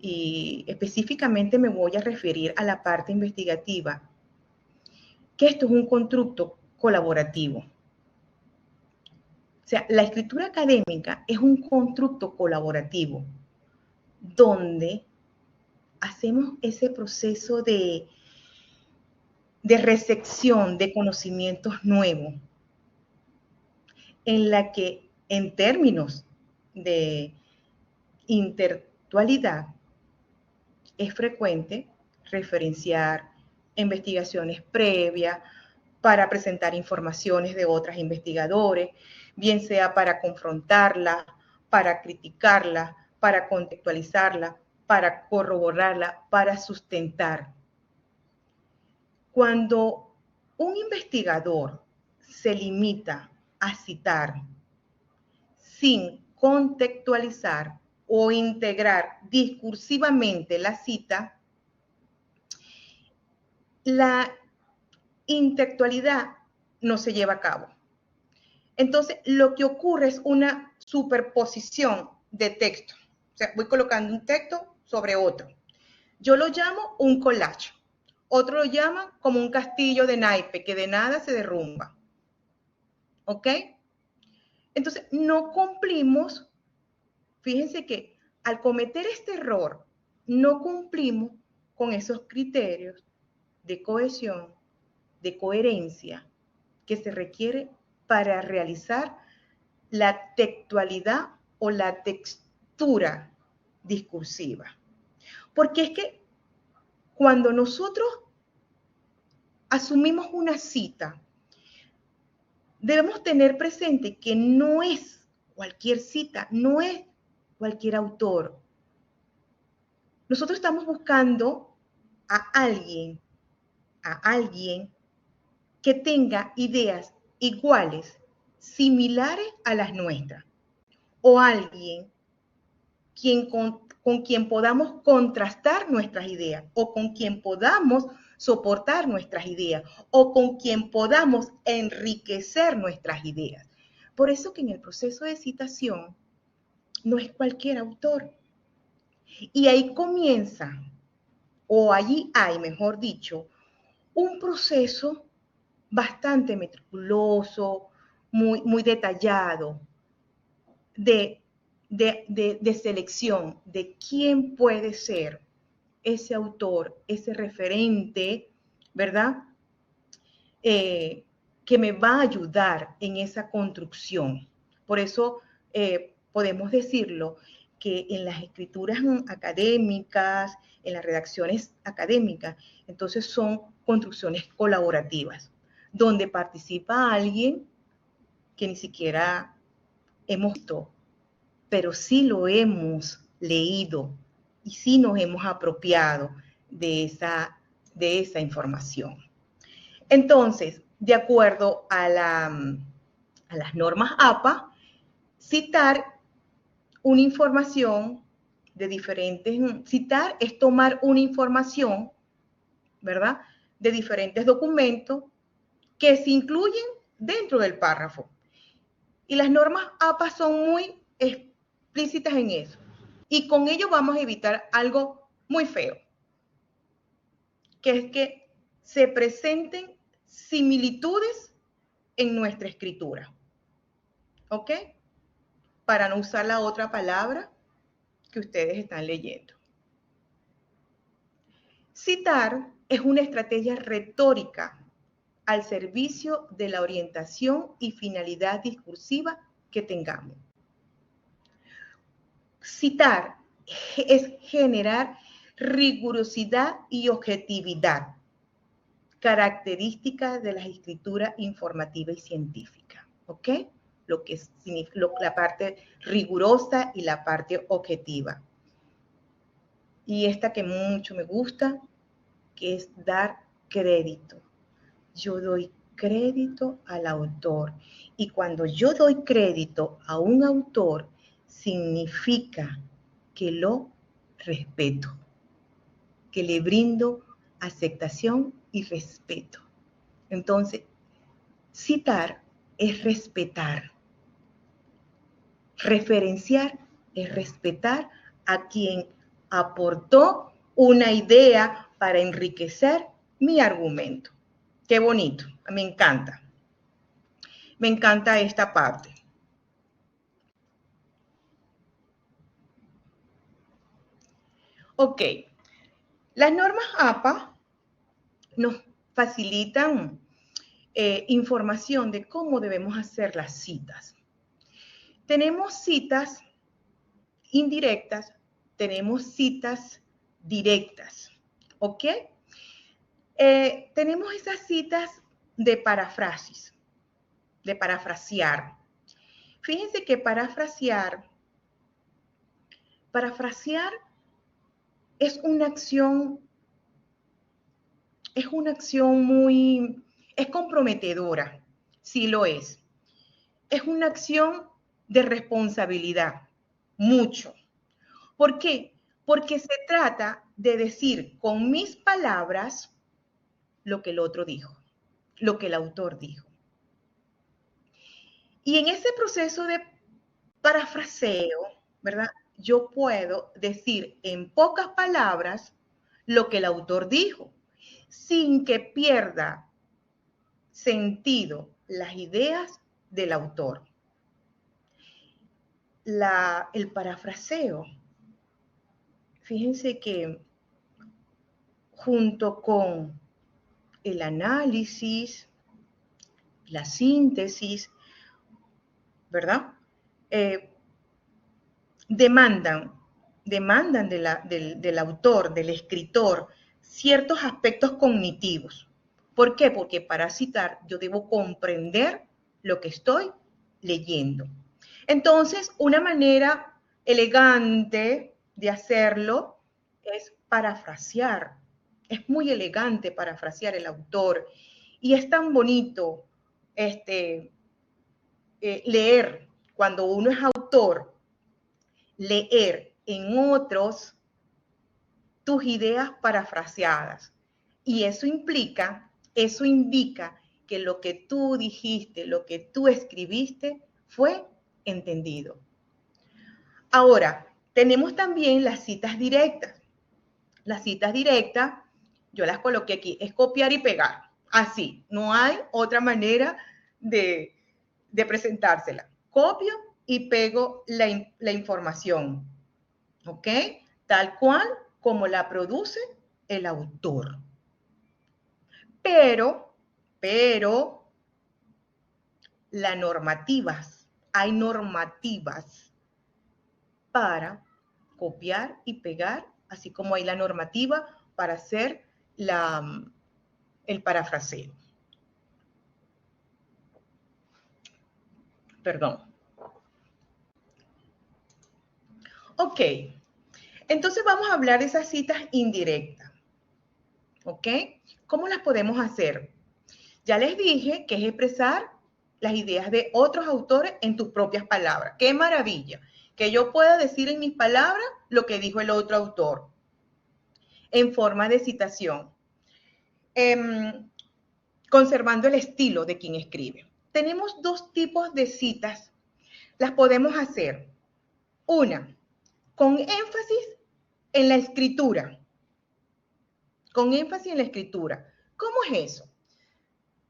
y específicamente me voy a referir a la parte investigativa, que esto es un constructo colaborativo. O sea, la escritura académica es un constructo colaborativo donde hacemos ese proceso de de recepción de conocimientos nuevos, en la que en términos de intelectualidad es frecuente referenciar investigaciones previas para presentar informaciones de otros investigadores, bien sea para confrontarla, para criticarla, para contextualizarla, para corroborarla, para sustentar. Cuando un investigador se limita a citar sin contextualizar o integrar discursivamente la cita, la intelectualidad no se lleva a cabo. Entonces, lo que ocurre es una superposición de texto. O sea, voy colocando un texto sobre otro. Yo lo llamo un collage. Otro lo llama como un castillo de naipe que de nada se derrumba. ¿Ok? Entonces, no cumplimos, fíjense que al cometer este error, no cumplimos con esos criterios de cohesión, de coherencia que se requiere para realizar la textualidad o la textura discursiva. Porque es que cuando nosotros asumimos una cita, debemos tener presente que no es cualquier cita, no es cualquier autor. Nosotros estamos buscando a alguien que tenga ideas iguales, similares a las nuestras, o alguien con quien podamos contrastar nuestras ideas, o con quien podamos soportar nuestras ideas, o con quien podamos enriquecer nuestras ideas. Por eso que en el proceso de citación no es cualquier autor. Y ahí comienza, o allí hay, mejor dicho, un proceso bastante meticuloso, muy detallado de selección de quién puede ser ese autor, ese referente, ¿verdad? Que me va a ayudar en esa construcción. Por eso podemos decirlo que en las escrituras académicas, en las redacciones académicas, entonces son construcciones colaborativas, donde participa alguien que ni siquiera hemos visto, pero sí lo hemos leído y sí nos hemos apropiado de esa información. Entonces, de acuerdo a las normas APA, citar una información de diferentes, citar es tomar una información, ¿verdad?, de diferentes documentos que se incluyen dentro del párrafo. Y las normas APA son muy explícitas en eso. Y con ello vamos a evitar algo muy feo, que es que se presenten similitudes en nuestra escritura. ¿Ok? Para no usar la otra palabra que ustedes están leyendo. Citar es una estrategia retórica al servicio de la orientación y finalidad discursiva que tengamos. Citar es generar rigurosidad y objetividad, características de la escritura informativa y científica, ¿ok? Lo que significa la parte rigurosa y la parte objetiva. Y esta que mucho me gusta, que es dar crédito. Yo doy crédito al autor. Y cuando yo doy crédito a un autor, significa que lo respeto, que le brindo aceptación y respeto. Entonces, citar es respetar. Referenciar es respetar a quien aportó una idea para enriquecer mi argumento. Qué bonito, me encanta. Me encanta esta parte. Ok, las normas APA nos facilitan información de cómo debemos hacer las citas. Tenemos citas indirectas, tenemos citas directas, ¿ok? Tenemos esas citas de parafrasis, de parafrasear. Fíjense que parafrasear es una acción es comprometedora, sí lo es. Es una acción de responsabilidad, mucho. ¿Por qué? Porque se trata de decir con mis palabras lo que el otro dijo, lo que el autor dijo. Y en ese proceso de parafraseo, ¿verdad? Yo puedo decir en pocas palabras lo que el autor dijo, sin que pierda sentido las ideas del autor. El parafraseo, fíjense que junto con el análisis, la síntesis, ¿verdad? Demandan del autor, del escritor, ciertos aspectos cognitivos. ¿Por qué? Porque para citar yo debo comprender lo que estoy leyendo. Entonces, una manera elegante de hacerlo es parafrasear. Es muy elegante parafrasear el autor. Y es tan bonito leer, cuando uno es autor, leer en otros tus ideas parafraseadas. Y eso indica que lo que tú dijiste, lo que tú escribiste, fue entendido. Ahora, tenemos también las citas directas. Las citas directas, yo las coloqué aquí, es copiar y pegar. Así, no hay otra manera de presentársela. Copio y pego la información, ¿ok? Tal cual como la produce el autor. Pero, hay normativas para copiar y pegar, así como hay la normativa para hacer el parafraseo. Perdón. Ok, entonces vamos a hablar de esas citas indirectas. ¿Ok? ¿Cómo las podemos hacer? Ya les dije que es expresar las ideas de otros autores en tus propias palabras. ¡Qué maravilla! Que yo pueda decir en mis palabras lo que dijo el otro autor, en forma de citación, conservando el estilo de quien escribe. Tenemos dos tipos de citas. Las podemos hacer. Una, con énfasis en la escritura. Con énfasis en la escritura. ¿Cómo es eso?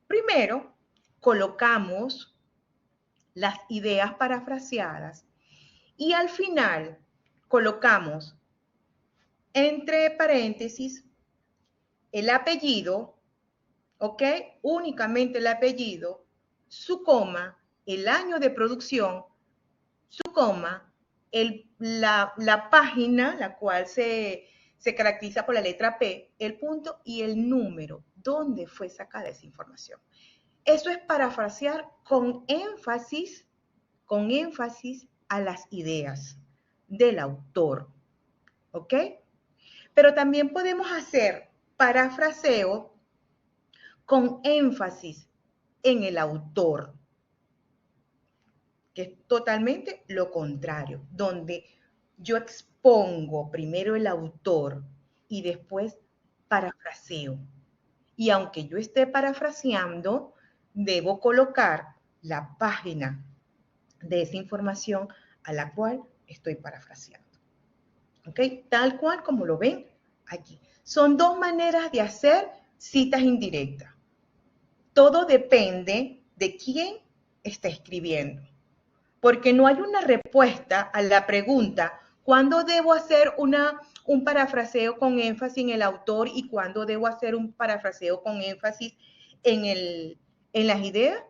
Primero, colocamos las ideas parafraseadas y al final colocamos entre paréntesis el apellido, ¿ok? Únicamente el apellido, su coma, el año de producción, su coma, la página, la cual se caracteriza por la letra P, el punto y el número, ¿dónde fue sacada esa información? Eso es parafrasear con énfasis a las ideas del autor, ¿ok? Pero también podemos hacer parafraseo con énfasis en el autor, que es totalmente lo contrario, donde yo expongo primero el autor y después parafraseo. Y aunque yo esté parafraseando, debo colocar la página de esa información a la cual estoy parafraseando. ¿Ok? Tal cual como lo ven aquí. Son dos maneras de hacer citas indirectas. Todo depende de quién está escribiendo. Porque no hay una respuesta a la pregunta, ¿cuándo debo hacer una un parafraseo con énfasis en el autor y cuándo debo hacer un parafraseo con énfasis en las ideas?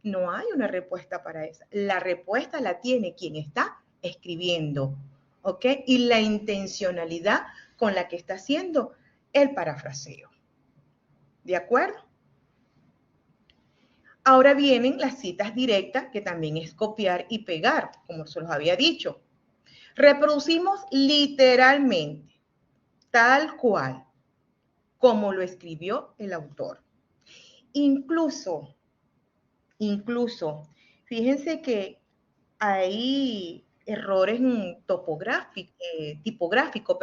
No hay una respuesta para eso. La respuesta la tiene quien está escribiendo, ¿ok? Y la intencionalidad con la que está haciendo el parafraseo. ¿De acuerdo? Ahora vienen las citas directas, que también es copiar y pegar, como se los había dicho. Reproducimos literalmente, tal cual, como lo escribió el autor. Incluso, fíjense que hay errores tipográficos,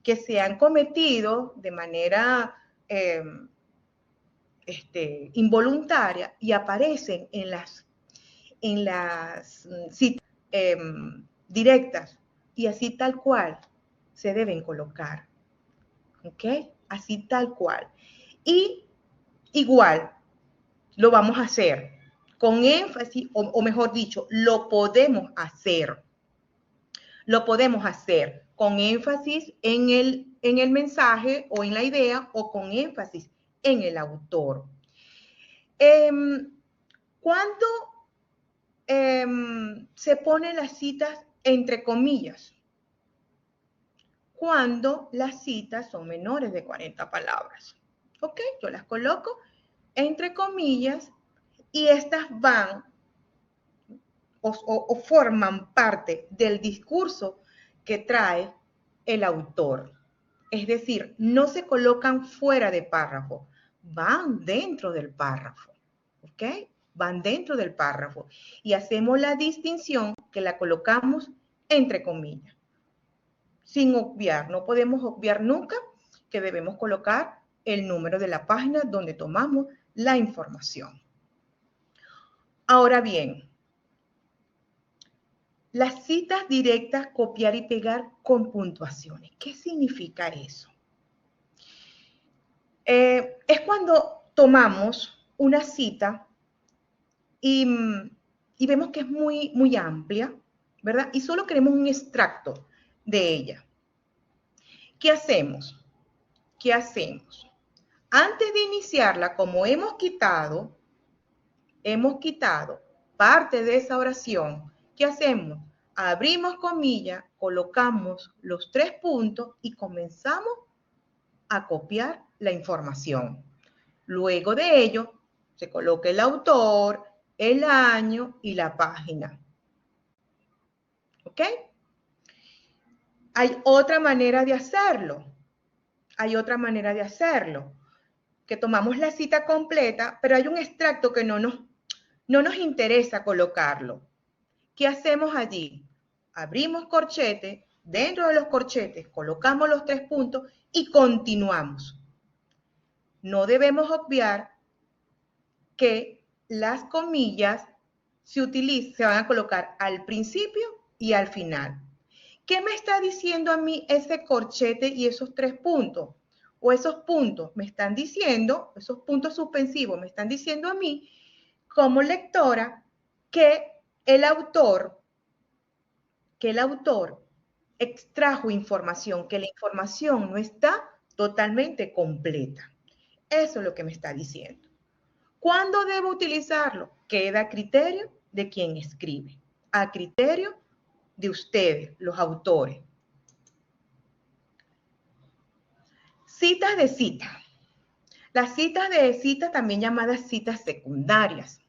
que se han cometido de manera involuntaria y aparecen en las citas directas y así tal cual se deben colocar. ¿Ok? Así tal cual. Y igual lo vamos a hacer con énfasis, o mejor dicho, lo podemos hacer. Lo podemos hacer con énfasis en el mensaje o en la idea o con énfasis en el autor. ¿Cuándo se ponen las citas entre comillas? Cuando las citas son menores de 40 palabras. ¿Ok? Yo las coloco entre comillas y estas van o forman parte del discurso que trae el autor. Es decir, no se colocan fuera de párrafo, van dentro del párrafo. ¿Ok? Van dentro del párrafo. Y hacemos la distinción que la colocamos entre comillas. Sin obviar, no podemos obviar nunca que debemos colocar el número de la página donde tomamos la información. Ahora bien, las citas directas, copiar y pegar con puntuaciones. ¿Qué significa eso? Es cuando tomamos una cita y vemos que es muy amplia, ¿verdad? Y solo queremos un extracto de ella. ¿Qué hacemos? Antes de iniciarla, como hemos quitado parte de esa oración, ¿qué hacemos? Abrimos comillas, colocamos los 3 puntos y comenzamos a copiar la información. Luego de ello, se coloca el autor, el año y la página. ¿Ok? Hay otra manera de hacerlo. Que tomamos la cita completa, pero hay un extracto que no nos interesa colocarlo. ¿Qué hacemos allí? Abrimos corchete, dentro de los corchetes colocamos los 3 puntos y continuamos. No debemos obviar que las comillas se van a colocar al principio y al final. ¿Qué me está diciendo a mí ese corchete y esos 3 puntos? O esos puntos me están diciendo, esos puntos suspensivos me están diciendo a mí, como lectora, que el autor extrajo información, que la información no está totalmente completa. Eso es lo que me está diciendo. ¿Cuándo debo utilizarlo? Queda a criterio de quien escribe, a criterio de ustedes, los autores. Citas de cita. Las citas de cita, también llamadas citas secundarias.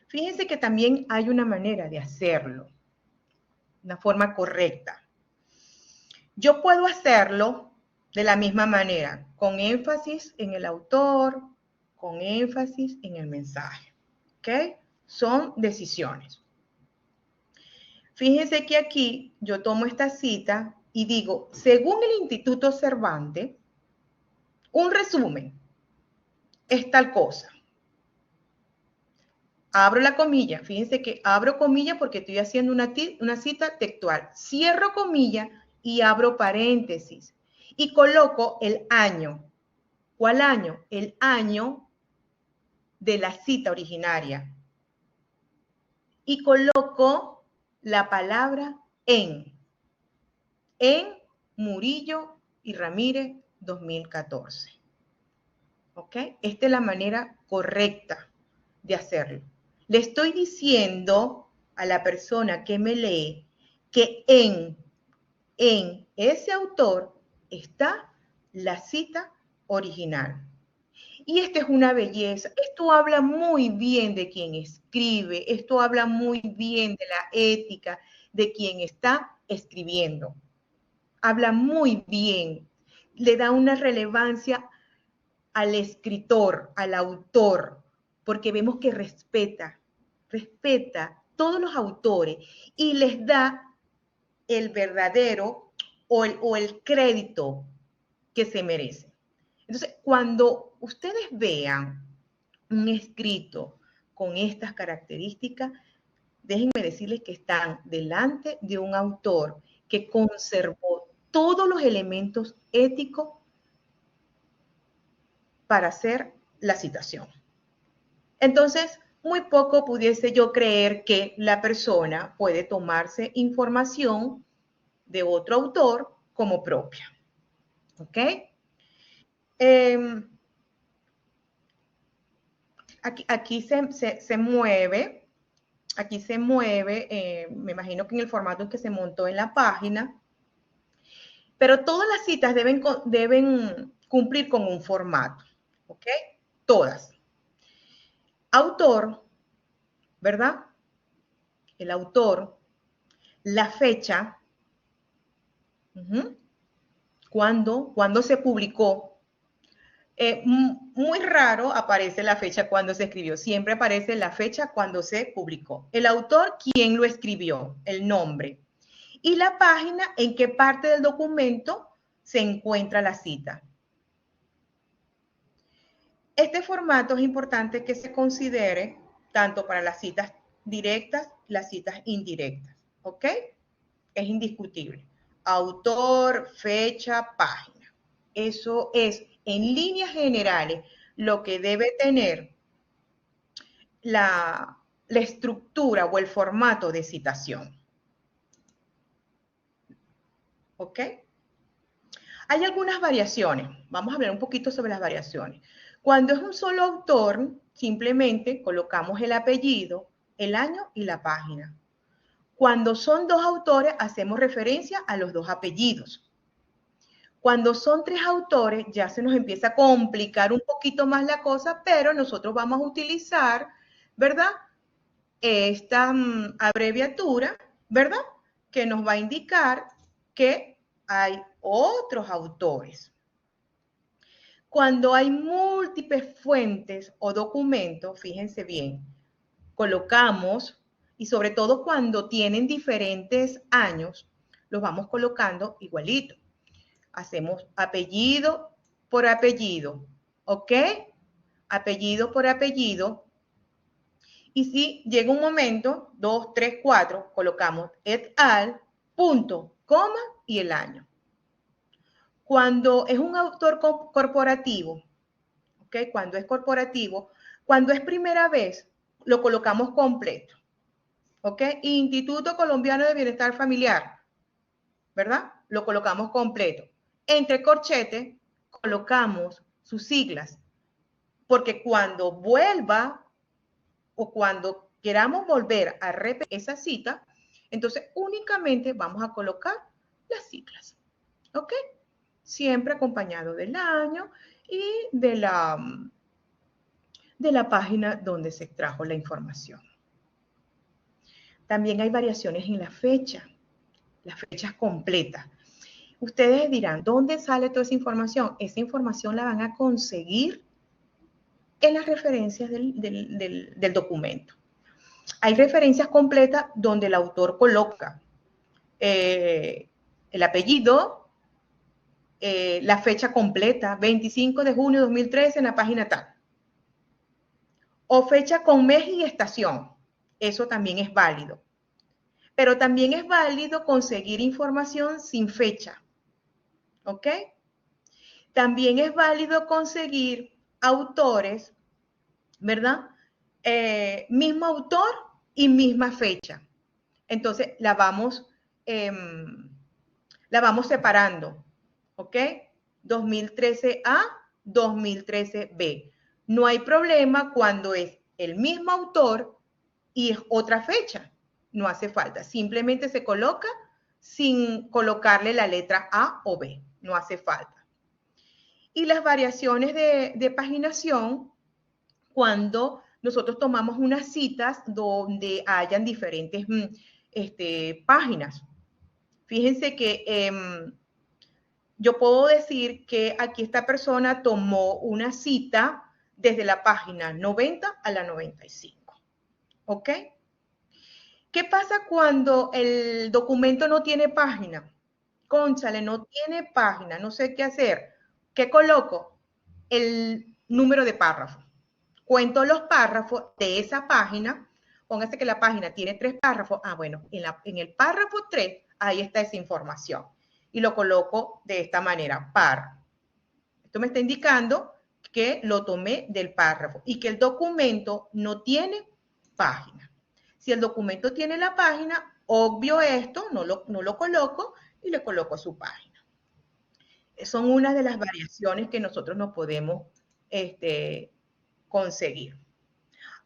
Fíjense que también hay una manera de hacerlo, una forma correcta. Yo puedo hacerlo de la misma manera, con énfasis en el autor, con énfasis en el mensaje. ¿Ok? Son decisiones. Fíjense que aquí yo tomo esta cita y digo, según el Instituto Cervantes, un resumen es tal cosa. Abro la comilla, fíjense que abro comilla porque estoy haciendo una cita textual. Cierro comilla y abro paréntesis y coloco el año. ¿Cuál año? El año de la cita originaria. Y coloco la palabra en. en Murillo y Ramírez 2014. ¿Ok? Esta es la manera correcta de hacerlo. Le estoy diciendo a la persona que me lee que en ese autor está la cita original. Y esta es una belleza. Esto habla muy bien de quien escribe, esto habla muy bien de la ética de quien está escribiendo. Habla muy bien, le da una relevancia al escritor, al autor, porque vemos que respeta todos los autores y les da el verdadero o el crédito que se merece. Entonces, cuando ustedes vean un escrito con estas características, déjenme decirles que están delante de un autor que conservó todos los elementos éticos para hacer la citación. Entonces, muy poco pudiese yo creer que la persona puede tomarse información de otro autor como propia. ¿Ok? Aquí se mueve, me imagino que en el formato en que se montó en la página, pero todas las citas deben cumplir con un formato, ¿ok? Todas. Autor, ¿verdad? El autor, la fecha, cuando se publicó. Muy raro aparece la fecha cuando se escribió, siempre aparece la fecha cuando se publicó. El autor, quién lo escribió, el nombre. Y la página en qué parte del documento se encuentra la cita. Este formato es importante que se considere tanto para las citas directas, las citas indirectas, ¿ok? Es indiscutible. Autor, fecha, página. Eso es, en líneas generales, lo que debe tener la estructura o el formato de citación. ¿Ok? Hay algunas variaciones. Vamos a hablar un poquito sobre las variaciones. Cuando es un solo autor, simplemente colocamos el apellido, el año y la página. Cuando son dos autores, hacemos referencia a los dos apellidos. Cuando son tres autores, ya se nos empieza a complicar un poquito más la cosa, pero nosotros vamos a utilizar, ¿verdad? Esta abreviatura, ¿verdad? Que nos va a indicar que hay otros autores. Cuando hay múltiples fuentes o documentos, fíjense bien, colocamos, y sobre todo cuando tienen diferentes años, los vamos colocando igualito. Hacemos apellido por apellido, ¿ok? Apellido por apellido. Y si llega un momento, 2, 3, 4, colocamos et al, punto, coma y el año. Cuando es un autor corporativo, ¿ok? Cuando es corporativo, cuando es primera vez, lo colocamos completo, ¿ok? Instituto Colombiano de Bienestar Familiar, ¿verdad? Lo colocamos completo. Entre corchetes, colocamos sus siglas, porque cuando vuelva o cuando queramos volver a repetir esa cita, entonces únicamente vamos a colocar las siglas, ¿ok? Siempre acompañado del año y de la página donde se extrajo la información. También hay variaciones en la fecha, las fechas completas. Ustedes dirán, ¿dónde sale toda esa información? Esa información la van a conseguir en las referencias del documento. Hay referencias completas donde el autor coloca el apellido, la fecha completa, 25 de junio de 2013 en la página tal. O fecha con mes y estación. Eso también es válido. Pero también es válido conseguir información sin fecha. ¿Ok? También es válido conseguir autores, ¿verdad? Mismo autor y misma fecha. Entonces, la vamos La vamos separando, ¿ok? 2013A, 2013B. No hay problema cuando es el mismo autor y es otra fecha. No hace falta. Simplemente se coloca sin colocarle la letra A o B. No hace falta. Y las variaciones de paginación, cuando nosotros tomamos unas citas donde hayan diferentes páginas. Fíjense que yo puedo decir que aquí esta persona tomó una cita desde la página 90 a la 95. ¿Ok? ¿Qué pasa cuando el documento no tiene página? Cónchale, no tiene página, no sé qué hacer. ¿Qué coloco? El número de párrafo. Cuento los párrafos de esa página. Póngase que la página tiene 3 párrafos. Ah, bueno, en el párrafo 3, ahí está esa información. Y lo coloco de esta manera, par. Esto me está indicando que lo tomé del párrafo y que el documento no tiene página. Si el documento tiene la página, obvio esto, no lo coloco y le coloco su página. Son una de las variaciones que nosotros nos podemos conseguir.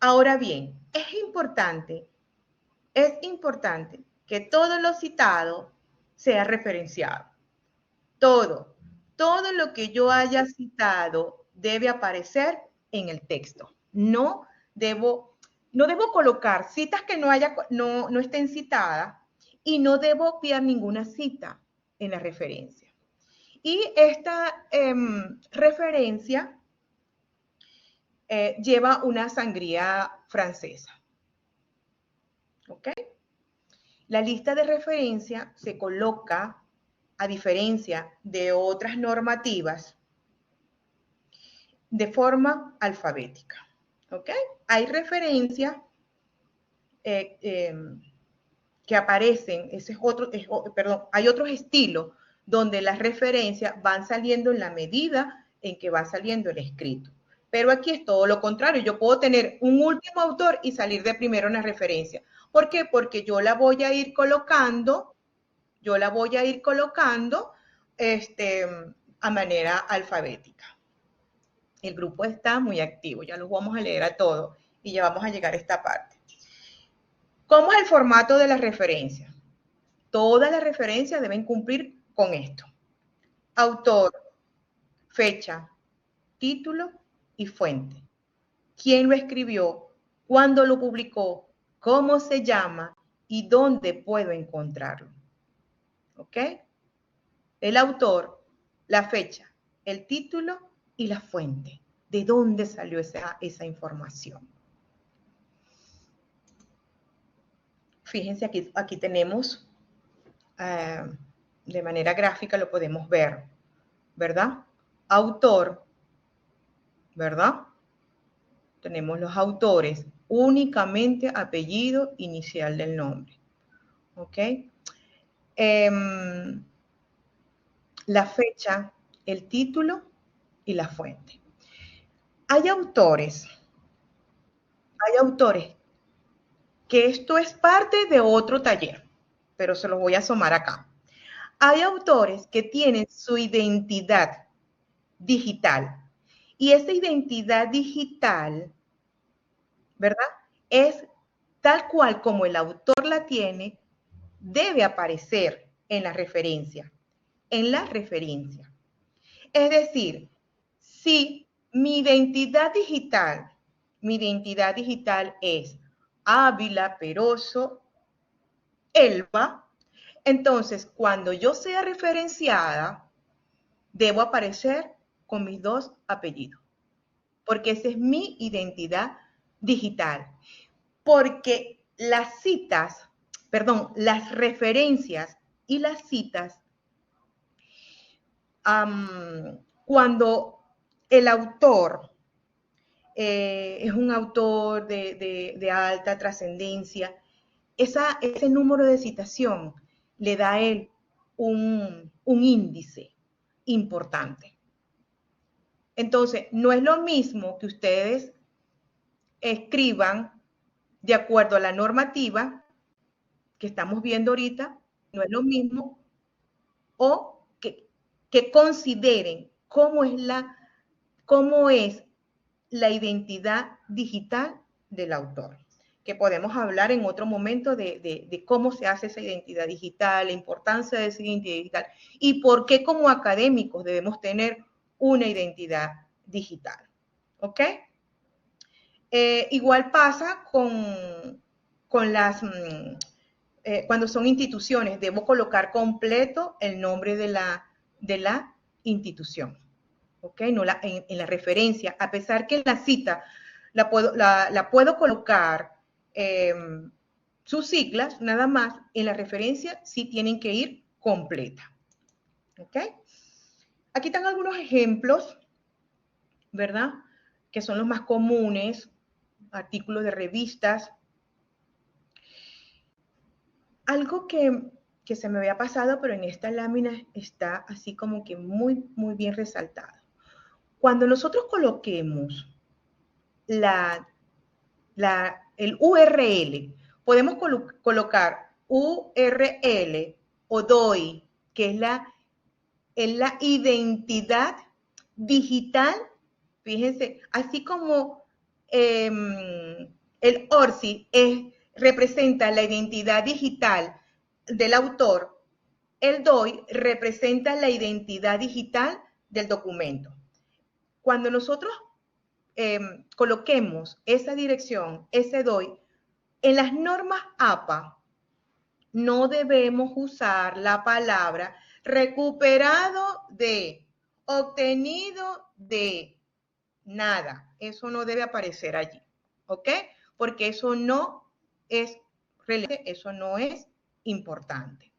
Ahora bien, es importante que todo lo citado sea referenciado. Todo lo que yo haya citado debe aparecer en el texto. No debo colocar citas que no estén citadas y no debo copiar ninguna cita en la referencia. Y esta referencia lleva una sangría francesa. ¿Ok? La lista de referencia se coloca, a diferencia de otras normativas, de forma alfabética. ¿Ok? Hay referencias que aparecen, hay otros estilos donde las referencias van saliendo en la medida en que va saliendo el escrito. Pero aquí es todo lo contrario. Yo puedo tener un último autor y salir de primero en la referencia. ¿Por qué? Porque yo la voy a ir colocando, a manera alfabética. El grupo está muy activo, ya los vamos a leer a todos y ya vamos a llegar a esta parte. ¿Cómo es el formato de las referencias? Todas las referencias deben cumplir con esto. Autor, fecha, título y fuente. ¿Quién lo escribió? ¿Cuándo lo publicó? ¿Cómo se llama? ¿Y dónde puedo encontrarlo? ¿Ok? El autor, la fecha, el título y la fuente. ¿De dónde salió esa información? Fíjense, aquí tenemos, de manera gráfica lo podemos ver, ¿verdad? Autor, ¿verdad? Tenemos los autores, únicamente apellido inicial del nombre, ¿ok? La fecha, el título y la fuente. Hay autores que esto es parte de otro taller, pero se los voy a asomar acá. Hay autores que tienen su identidad digital y esa identidad digital, ¿verdad? Es tal cual como el autor la tiene, debe aparecer en la referencia. Es decir, si mi identidad digital es Ávila Peroso Elba, entonces cuando yo sea referenciada, debo aparecer con mis 2 apellidos, porque esa es mi identidad digital. Porque las referencias y las citas, cuando el autor es un autor de alta trascendencia, ese número de citación le da a él un índice importante. Entonces, no es lo mismo que ustedes escriban de acuerdo a la normativa que estamos viendo ahorita, no es lo mismo o que consideren cómo es la identidad digital del autor, que podemos hablar en otro momento de cómo se hace esa identidad digital, la importancia de esa identidad digital y por qué como académicos debemos tener una identidad digital. ¿Ok? Igual pasa con las... cuando son instituciones, debo colocar completo el nombre de la institución. ¿Ok? No en la referencia, a pesar que en la cita la puedo colocar sus siglas, nada más, en la referencia sí tienen que ir completa. ¿Ok? Aquí están algunos ejemplos, ¿verdad? Que son los más comunes, artículos de revistas. Algo que se me había pasado, pero en esta lámina está así como que muy, muy bien resaltado. Cuando nosotros coloquemos el URL, podemos colocar URL o DOI, que es la identidad digital. Fíjense, así como el ORCID representa la identidad digital del autor, el DOI representa la identidad digital del documento. Cuando nosotros coloquemos esa dirección, ese DOI, en las normas APA, no debemos usar la palabra recuperado de, obtenido de, nada. Eso no debe aparecer allí, ¿ok? Porque eso no es relevante, eso no es importante,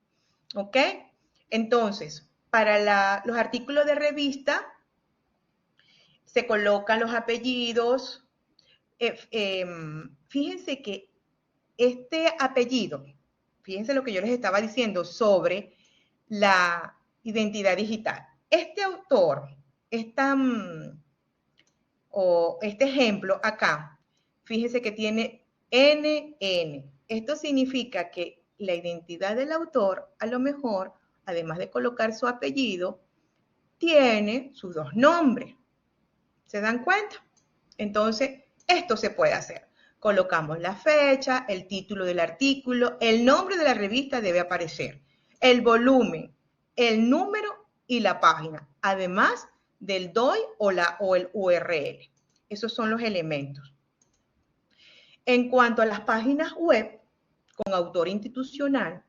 ¿ok? Entonces, para los artículos de revista, se colocan los apellidos. Fíjense que este apellido, fíjense lo que yo les estaba diciendo sobre la identidad digital. Este autor, este ejemplo acá, fíjense que tiene NN. Esto significa que la identidad del autor, a lo mejor, además de colocar su apellido, tiene sus dos nombres. ¿Se dan cuenta? Entonces, esto se puede hacer. Colocamos la fecha, el título del artículo, el nombre de la revista debe aparecer, el volumen, el número y la página, además del DOI o el URL. Esos son los elementos. En cuanto a las páginas web con autor institucional,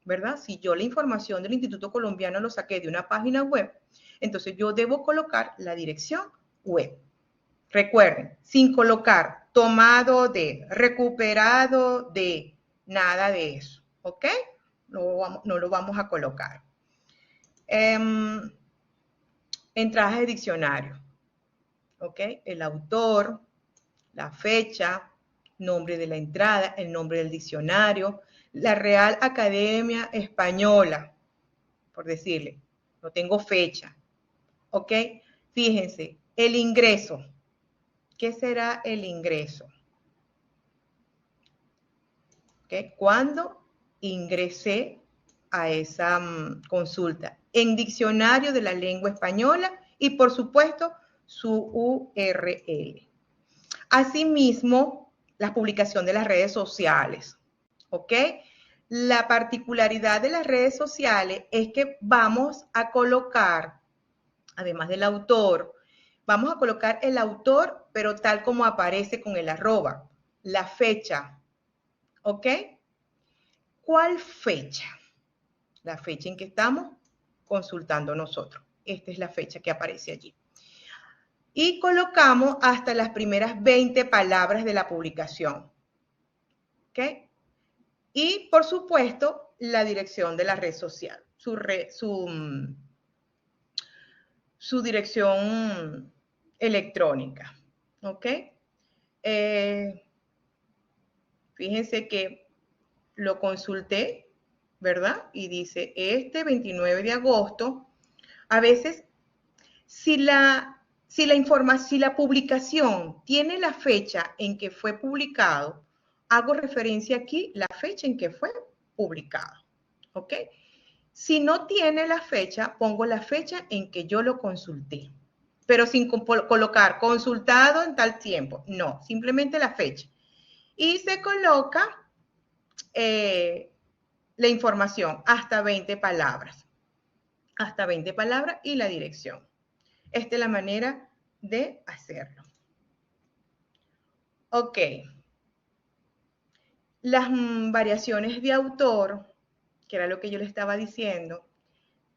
¿verdad? Si yo la información del Instituto Colombiano lo saqué de una página web, entonces yo debo colocar la dirección web. Recuerden, sin colocar tomado de, recuperado de, nada de eso, ¿ok? No lo vamos a colocar. Entradas de diccionario, ¿ok? El autor, la fecha, nombre de la entrada, el nombre del diccionario, la Real Academia Española, por decirle, no tengo fecha, ¿ok? Fíjense, el ingreso. ¿Qué será el ingreso? ¿Okay? ¿Cuándo ingresé a esa consulta? En diccionario de la lengua española y, por supuesto, su URL. Asimismo, la publicación de las redes sociales. ¿Ok? La particularidad de las redes sociales es que vamos a colocar, además del autor, vamos a colocar el autor, pero tal como aparece con el arroba, la fecha, ¿ok? ¿Cuál fecha? La fecha en que estamos consultando nosotros. Esta es la fecha que aparece allí. Y colocamos hasta las primeras 20 palabras de la publicación, ¿ok? Y, por supuesto, la dirección de la red social, su dirección electrónica, ¿ok? Fíjense que lo consulté, ¿verdad? Y dice, 29 de agosto, a veces, si la publicación tiene la fecha en que fue publicado, hago referencia aquí la fecha en que fue publicado, ¿ok? Si no tiene la fecha, pongo la fecha en que yo lo consulté, pero sin colocar consultado en tal tiempo. No, simplemente la fecha. Y se coloca la información, hasta 20 palabras. Hasta 20 palabras y la dirección. Esta es la manera de hacerlo. Ok. Las variaciones de autor, que era lo que yo le estaba diciendo,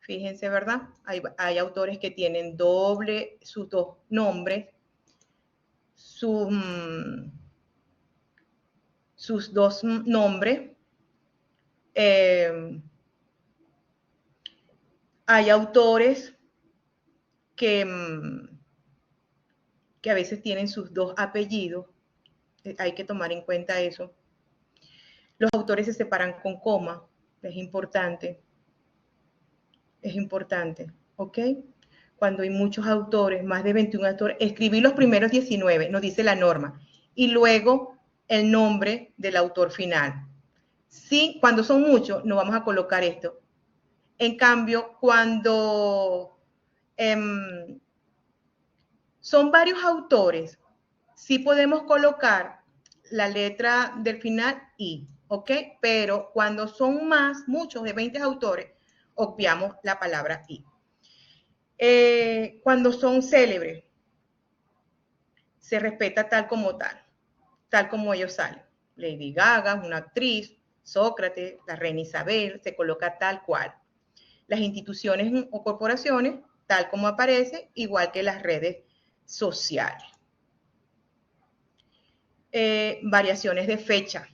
fíjense, ¿verdad? Hay autores que tienen doble sus dos nombres, sus dos nombres. Hay autores que a veces tienen sus dos apellidos. Hay que tomar en cuenta eso. Los autores se separan con coma. Es importante. Es importante, ¿ok? Cuando hay muchos autores, más de 21 autores, escribí los primeros 19, nos dice la norma, y luego el nombre del autor final. Sí, cuando son muchos, no vamos a colocar esto. En cambio, cuando son varios autores, sí podemos colocar la letra del final I, ¿ok? Pero cuando son muchos de 20 autores, obviamos la palabra I. Cuando son célebres, se respeta tal como ellos salen. Lady Gaga, una actriz, Sócrates, la reina Isabel, se coloca tal cual. Las instituciones o corporaciones, tal como aparece, igual que las redes sociales. Variaciones de fecha,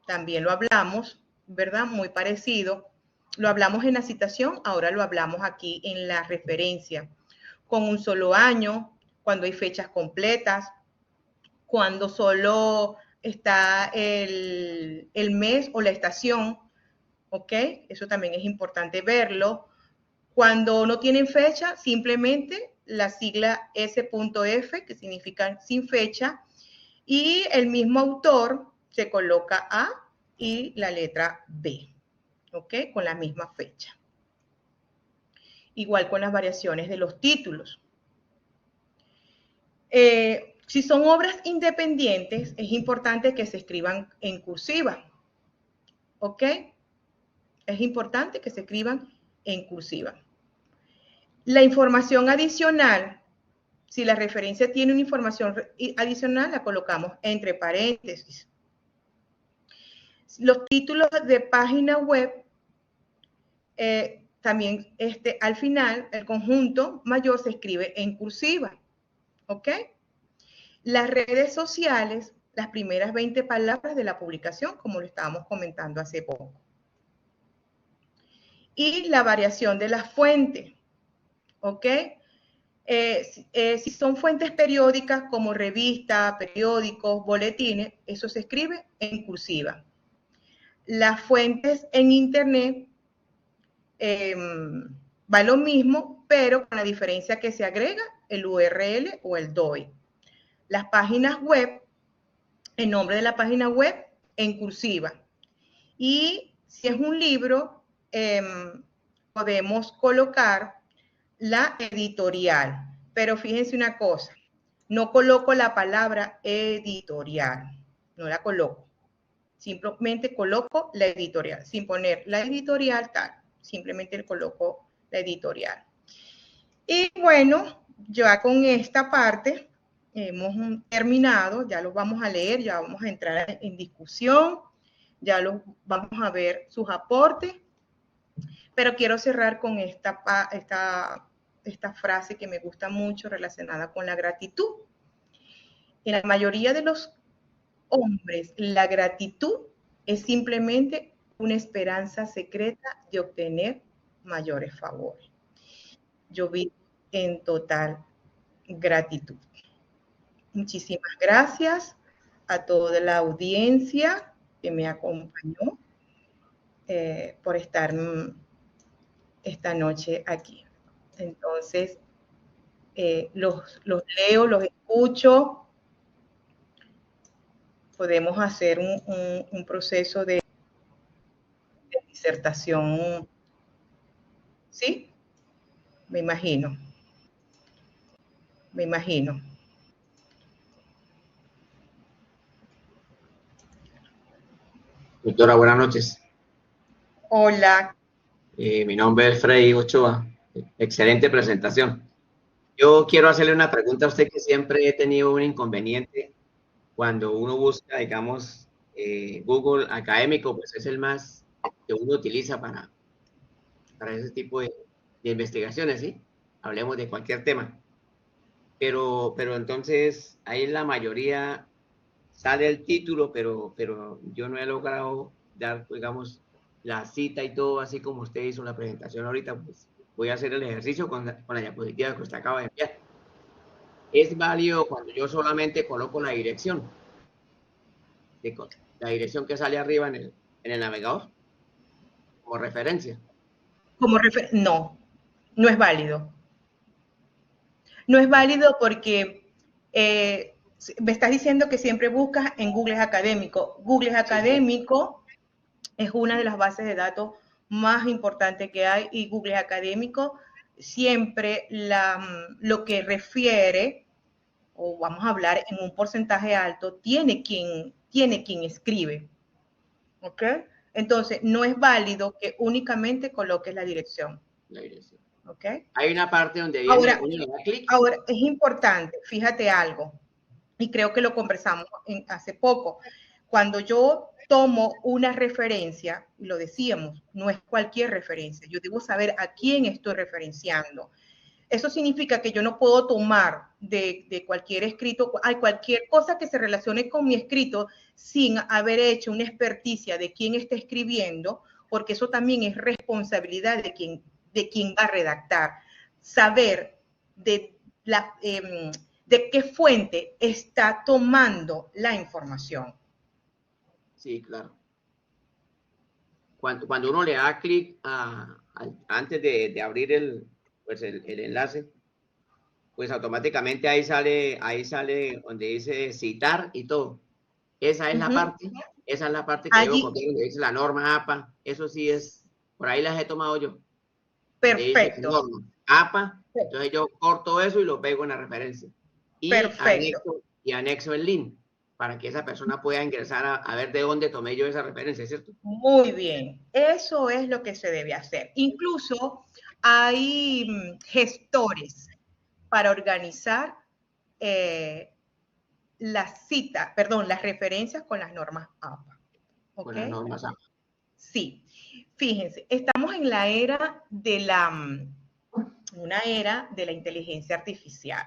también lo hablamos, ¿verdad? Muy parecido. Lo hablamos en la citación, ahora lo hablamos aquí en la referencia. Con un solo año, cuando hay fechas completas, cuando solo está el mes o la estación, ¿ok? Eso también es importante verlo. Cuando no tienen fecha, simplemente la sigla S.F, que significa sin fecha, y el mismo autor se coloca A y la letra B, ¿ok? Con la misma fecha. Igual con las variaciones de los títulos. Si son obras independientes, es importante que se escriban en cursiva, ¿ok? Es importante que se escriban en cursiva. La información adicional, si la referencia tiene una información adicional, la colocamos entre paréntesis. Los títulos de página web, también al final, el conjunto mayor se escribe en cursiva, ¿ok? Las redes sociales, las primeras 20 palabras de la publicación, como lo estábamos comentando hace poco. Y la variación de la fuente, ¿ok? Si son fuentes periódicas como revistas, periódicos, boletines, eso se escribe en cursiva. Las fuentes en internet va lo mismo, pero con la diferencia que se agrega el URL o el DOI. Las páginas web, el nombre de la página web en cursiva. Y si es un libro, podemos colocar la editorial. Pero fíjense una cosa, no coloco la palabra editorial, no la coloco. Simplemente coloco la editorial, sin poner la editorial tal, simplemente coloco la editorial. Y bueno, ya con esta parte hemos terminado, ya lo vamos a leer, ya vamos a entrar en discusión, ya vamos a ver sus aportes, pero quiero cerrar con esta frase que me gusta mucho relacionada con la gratitud. En la mayoría de los hombres, la gratitud es simplemente una esperanza secreta de obtener mayores favores. Yo vivo en total gratitud. Muchísimas gracias a toda la audiencia que me acompañó por estar esta noche aquí. Entonces, los leo, los escucho. Podemos hacer un proceso de disertación ¿Sí? Me imagino. Me imagino. Doctora, buenas noches. Hola. Mi nombre es Freddy Ochoa. Excelente presentación. Yo quiero hacerle una pregunta a usted, que siempre he tenido un inconveniente cuando uno busca, digamos, Google académico, pues es el más que uno utiliza para ese tipo de investigaciones, ¿sí? Hablemos de cualquier tema. Pero entonces, ahí en la mayoría sale el título, pero yo no he logrado dar, digamos, la cita y todo, así como usted hizo la presentación ahorita. Pues voy a hacer el ejercicio con la diapositiva que usted acaba de enviar. Es válido cuando yo solamente coloco la dirección que sale arriba en el navegador como referencia. No, no es válido. No es válido porque me estás diciendo que siempre buscas en Google Académico. Google Académico es una de las bases de datos más importantes que hay, y Google Académico siempre lo que refiere, o vamos a hablar en un porcentaje alto, tiene quien escribe. ¿Ok? Entonces, no es válido que únicamente coloques la dirección. La dirección. ¿Ok? Hay una parte donde viene clic. Ahora, es importante, fíjate algo, y creo que lo conversamos hace poco. Cuando yo tomo una referencia, y lo decíamos, no es cualquier referencia, yo debo saber a quién estoy referenciando. Eso significa que yo no puedo tomar de cualquier escrito, cualquier cosa que se relacione con mi escrito sin haber hecho una experticia de quién está escribiendo, porque eso también es responsabilidad de quien va a redactar. Saber de qué fuente está tomando la información. Sí, claro. Cuando uno le da clic antes de abrir el enlace, pues automáticamente ahí sale donde dice citar y todo. Esa es la parte que debo copiar, donde dice la norma APA. Eso sí es, por ahí las he tomado yo. Perfecto. Dice norma APA, entonces yo corto eso y lo pego en la referencia. Y anexo el link para que esa persona pueda ingresar a ver de dónde tomé yo esa referencia, ¿cierto? Muy bien, eso es lo que se debe hacer. Incluso hay gestores para organizar las referencias con las normas APA. ¿Okay? Con las normas APA. Sí, fíjense, estamos en la era de una era de la inteligencia artificial.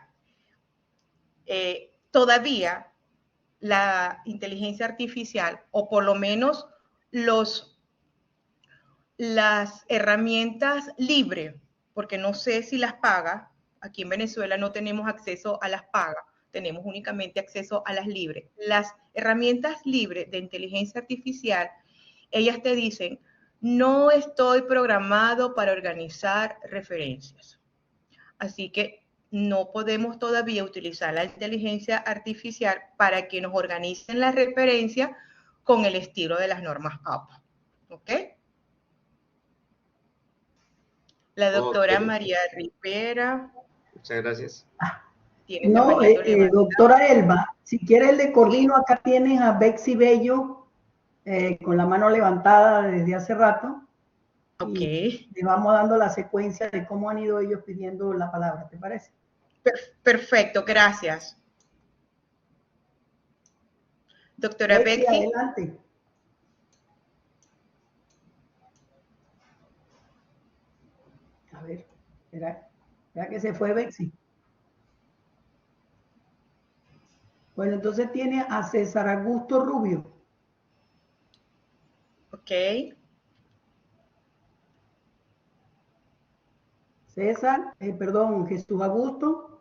Todavía la inteligencia artificial, o por lo menos las herramientas libres, porque no sé si las pagas, aquí en Venezuela no tenemos acceso a las pagas, tenemos únicamente acceso a las libres. Las herramientas libres de inteligencia artificial, ellas te dicen, no estoy programado para organizar referencias. Así que no podemos todavía utilizar la inteligencia artificial para que nos organicen las referencias con el estilo de las normas APA. ¿Ok? La doctora María Rivera. Muchas gracias. No, doctora Elba, si quieres le coordino, acá tienes a Bexy Bello con la mano levantada desde hace rato. Ok. Y le vamos dando la secuencia de cómo han ido ellos pidiendo la palabra, ¿te parece? Perfecto, gracias. Doctora Bexy. Adelante. A ver, espera que se fue Bexy. Bueno, entonces tiene a César Augusto Rubio. Ok. César, perdón, Jesús Augusto.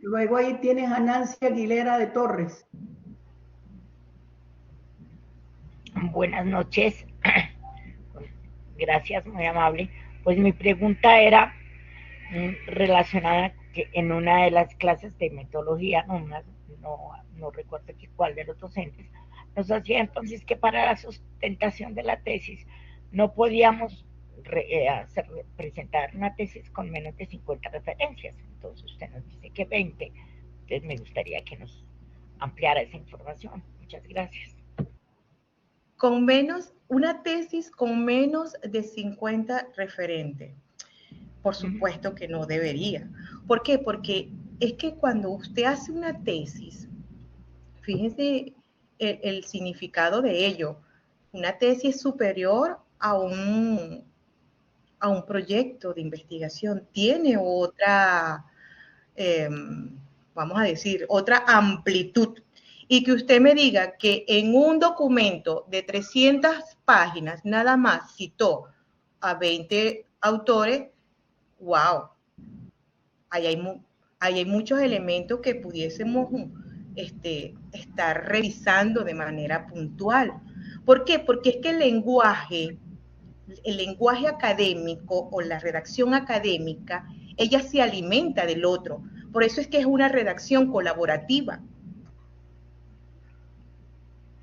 Luego ahí tienes a Nancy Aguilera de Torres. Buenas noches. Gracias, muy amable. Pues mi pregunta era relacionada que en una de las clases de metodología, no recuerdo cuál de los docentes, nos hacía entonces que para la sustentación de la tesis no podíamos presentar una tesis con menos de 50 referencias. Entonces usted nos dice que 20. Entonces me gustaría que nos ampliara esa información. Muchas gracias. Una tesis con menos de 50 referentes. Por supuesto que no debería. ¿Por qué? Porque es que cuando usted hace una tesis, fíjense el significado de ello. Una tesis es superior a un proyecto de investigación. Tiene otra, vamos a decir, otra amplitud. Y que usted me diga que en un documento de 300 páginas nada más citó a 20 autores, wow, ahí hay muchos elementos que pudiésemos estar revisando de manera puntual. ¿Por qué? Porque es que el lenguaje académico o la redacción académica, ella se alimenta del otro. Por eso es que es una redacción colaborativa.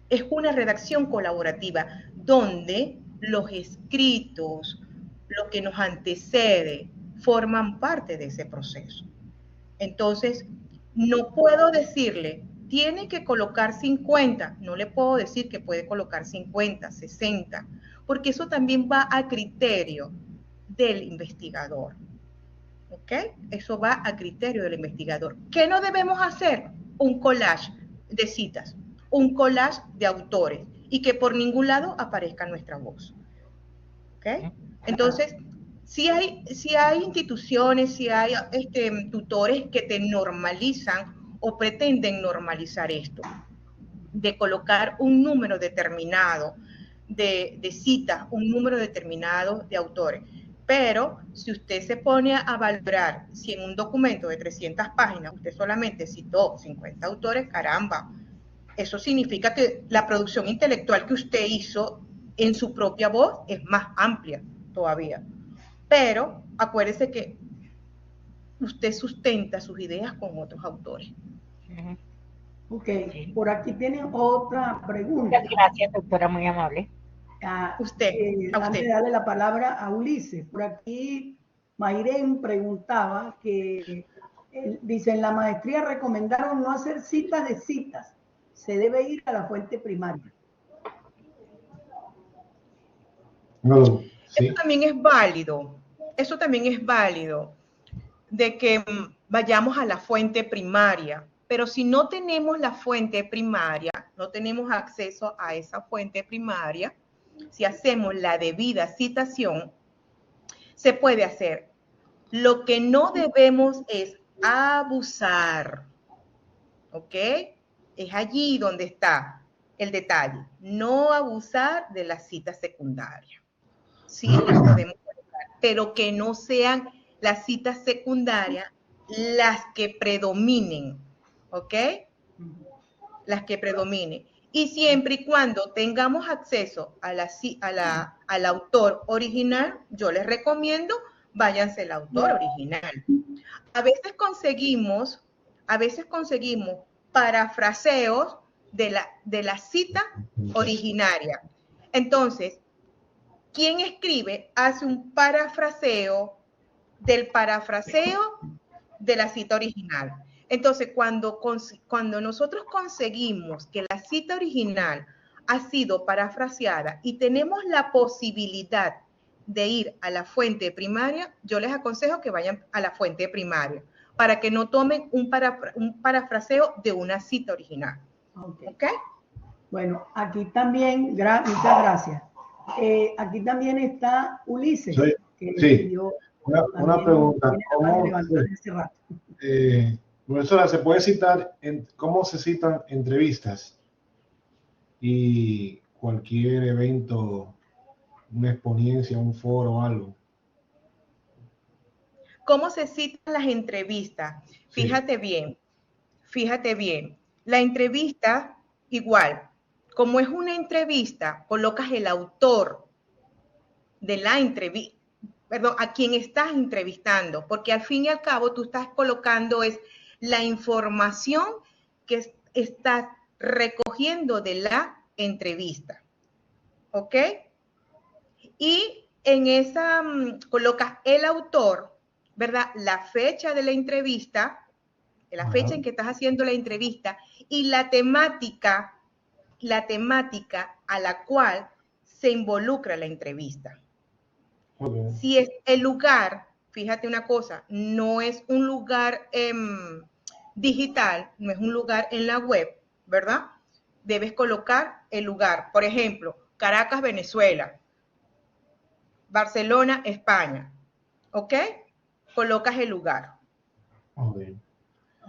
Es una redacción colaborativa donde los escritos, lo que nos antecede, forman parte de ese proceso. Entonces, no puedo decirle, tiene que colocar 50, no le puedo decir que puede colocar 50, 60, porque eso también va a criterio del investigador. ¿Ok? Eso va a criterio del investigador. ¿Qué no debemos hacer? Un collage de citas, un collage de autores y que por ningún lado aparezca nuestra voz. ¿Ok? Entonces, si hay instituciones, si hay tutores que te normalizan o pretenden normalizar esto, de colocar un número determinado de citas, un número determinado de autores. Pero si usted se pone a valorar si en un documento de 300 páginas usted solamente citó 50 autores, caramba, eso significa que la producción intelectual que usted hizo en su propia voz es más amplia todavía. Pero acuérdese que usted sustenta sus ideas con otros autores. Ok, por aquí tienen otra pregunta. Muchas gracias, doctora, muy amable. Usted. Antes de darle la palabra a Ulises, por aquí Mayren preguntaba que, dice, en la maestría recomendaron no hacer citas de citas, se debe ir a la fuente primaria. No, sí. Eso también es válido, de que vayamos a la fuente primaria, pero si no tenemos la fuente primaria, no tenemos acceso a esa fuente primaria, si hacemos la debida citación, se puede hacer. Lo que no debemos es abusar, ¿ok? Es allí donde está el detalle, no abusar de la cita secundaria. Sí, las podemos colocar, pero que no sean las citas secundarias las que predominen, ¿ok? Las que predominen. Y siempre y cuando tengamos acceso al autor original, yo les recomiendo, váyanse al autor original. A veces conseguimos parafraseos de la cita originaria. Entonces, quien escribe hace un parafraseo del parafraseo de la cita original. Entonces, cuando nosotros conseguimos que la cita original ha sido parafraseada y tenemos la posibilidad de ir a la fuente primaria, yo les aconsejo que vayan a la fuente primaria para que no tomen un parafraseo de una cita original. ¿Ok? Bueno, aquí también, muchas gracias. Aquí también está Ulises. Sí, que sí. Una pregunta. Profesora, ¿se puede citar, cómo se citan entrevistas y cualquier evento, una exponencia, un foro o algo? ¿Cómo se citan las entrevistas? Fíjate bien. La entrevista, igual, como es una entrevista, colocas el autor de la entrevista, perdón, a quien estás entrevistando, porque al fin y al cabo tú estás colocando es la información que estás recogiendo de la entrevista, ¿ok? Y en esa colocas el autor, ¿verdad? La fecha de la entrevista, la fecha en que estás haciendo la entrevista y la temática a la cual se involucra la entrevista. Okay. Si es el lugar, fíjate una cosa, no es un lugar digital, no es un lugar en la web, ¿verdad? Debes colocar el lugar. Por ejemplo, Caracas, Venezuela. Barcelona, España. ¿Ok? Colocas el lugar. Okay.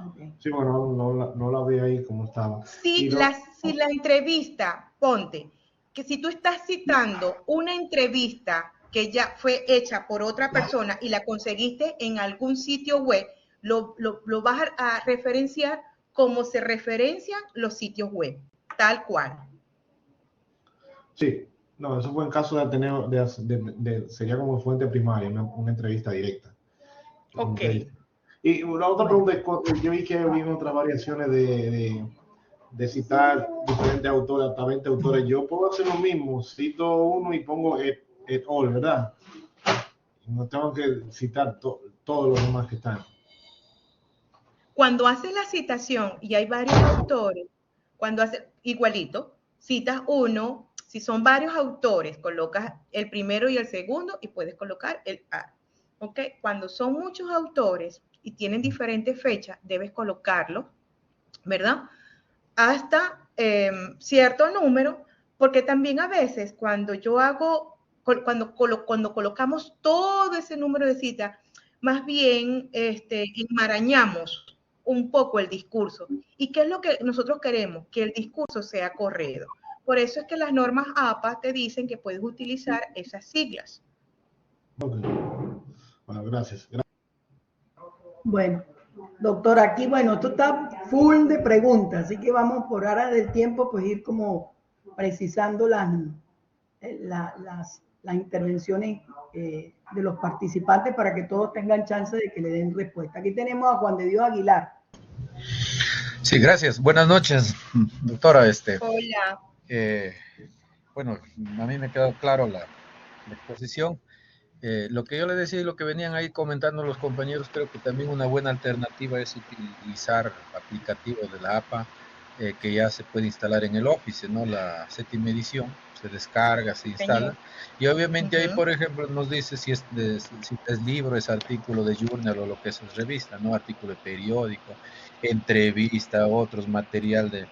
Okay. Sí, bueno, no la vi ahí como estaba. Si la entrevista, ponte, que si tú estás citando una entrevista que ya fue hecha por otra persona y la conseguiste en algún sitio web, lo vas a referenciar como se referencian los sitios web, tal cual. Sí, no, eso fue en caso de tener, sería como fuente primaria, una entrevista directa. Ok. Y la otra pregunta es, yo vi que había otras variaciones de citar diferentes autores, hasta 20 autores. Yo puedo hacer lo mismo, cito uno y pongo et al, ¿verdad? No tengo que citar todos los demás que están. Cuando haces la citación y hay varios autores, cuando haces igualito, citas uno, si son varios autores, colocas el primero y el segundo y puedes colocar el A. ¿Ok? Cuando son muchos autores y tienen diferentes fechas, debes colocarlo, ¿verdad? Hasta cierto número, porque también a veces cuando cuando colocamos todo ese número de citas, más bien enmarañamos un poco el discurso. ¿Y qué es lo que nosotros queremos? Que el discurso sea correcto. Por eso es que las normas APA te dicen que puedes utilizar esas siglas. Okay. Bueno, gracias. Bueno, doctor, aquí, bueno, esto está full de preguntas, así que vamos por ahora del tiempo, pues ir como precisando las intervenciones de los participantes para que todos tengan chance de que le den respuesta. Aquí tenemos a Juan de Dios Aguilar. Sí, gracias. Buenas noches, doctora. Hola. Bueno, a mí me ha quedado claro la exposición. Lo que yo le decía y lo que venían ahí comentando los compañeros, creo que también una buena alternativa es utilizar aplicativos de la APA que ya se puede instalar en el Office, ¿no? La 7ª edición, se descarga, se instala. Y obviamente ahí, por ejemplo, nos dice si es libro, es artículo de journal o lo que es revista, ¿no? Artículo de periódico, entrevista, otros material de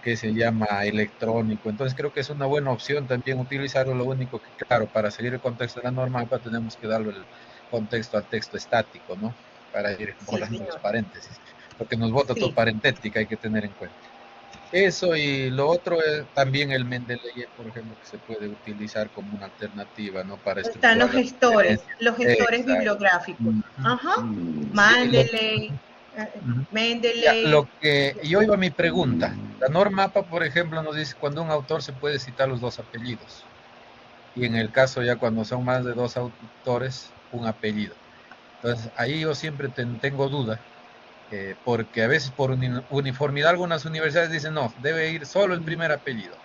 que se llama electrónico. Entonces creo que es una buena opción también utilizarlo. Lo único que, claro, para seguir el contexto de la norma APA tenemos que darle el contexto al texto estático, ¿no? Para ir borrando los paréntesis, porque nos bota todo parentética, hay que tener en cuenta. Eso, y lo otro es también el Mendeley, por ejemplo, que se puede utilizar como una alternativa, ¿no? Para están los gestores bibliográficos. Ajá. Mendeley. Mendeley. Lo que yo iba a mi pregunta, la norma APA, por ejemplo, nos dice cuando un autor se puede citar los 2 apellidos, y en el caso ya cuando son más de 2 autores, un apellido. Entonces ahí yo siempre tengo duda, porque a veces por uniformidad algunas universidades dicen no, debe ir solo el primer apellido,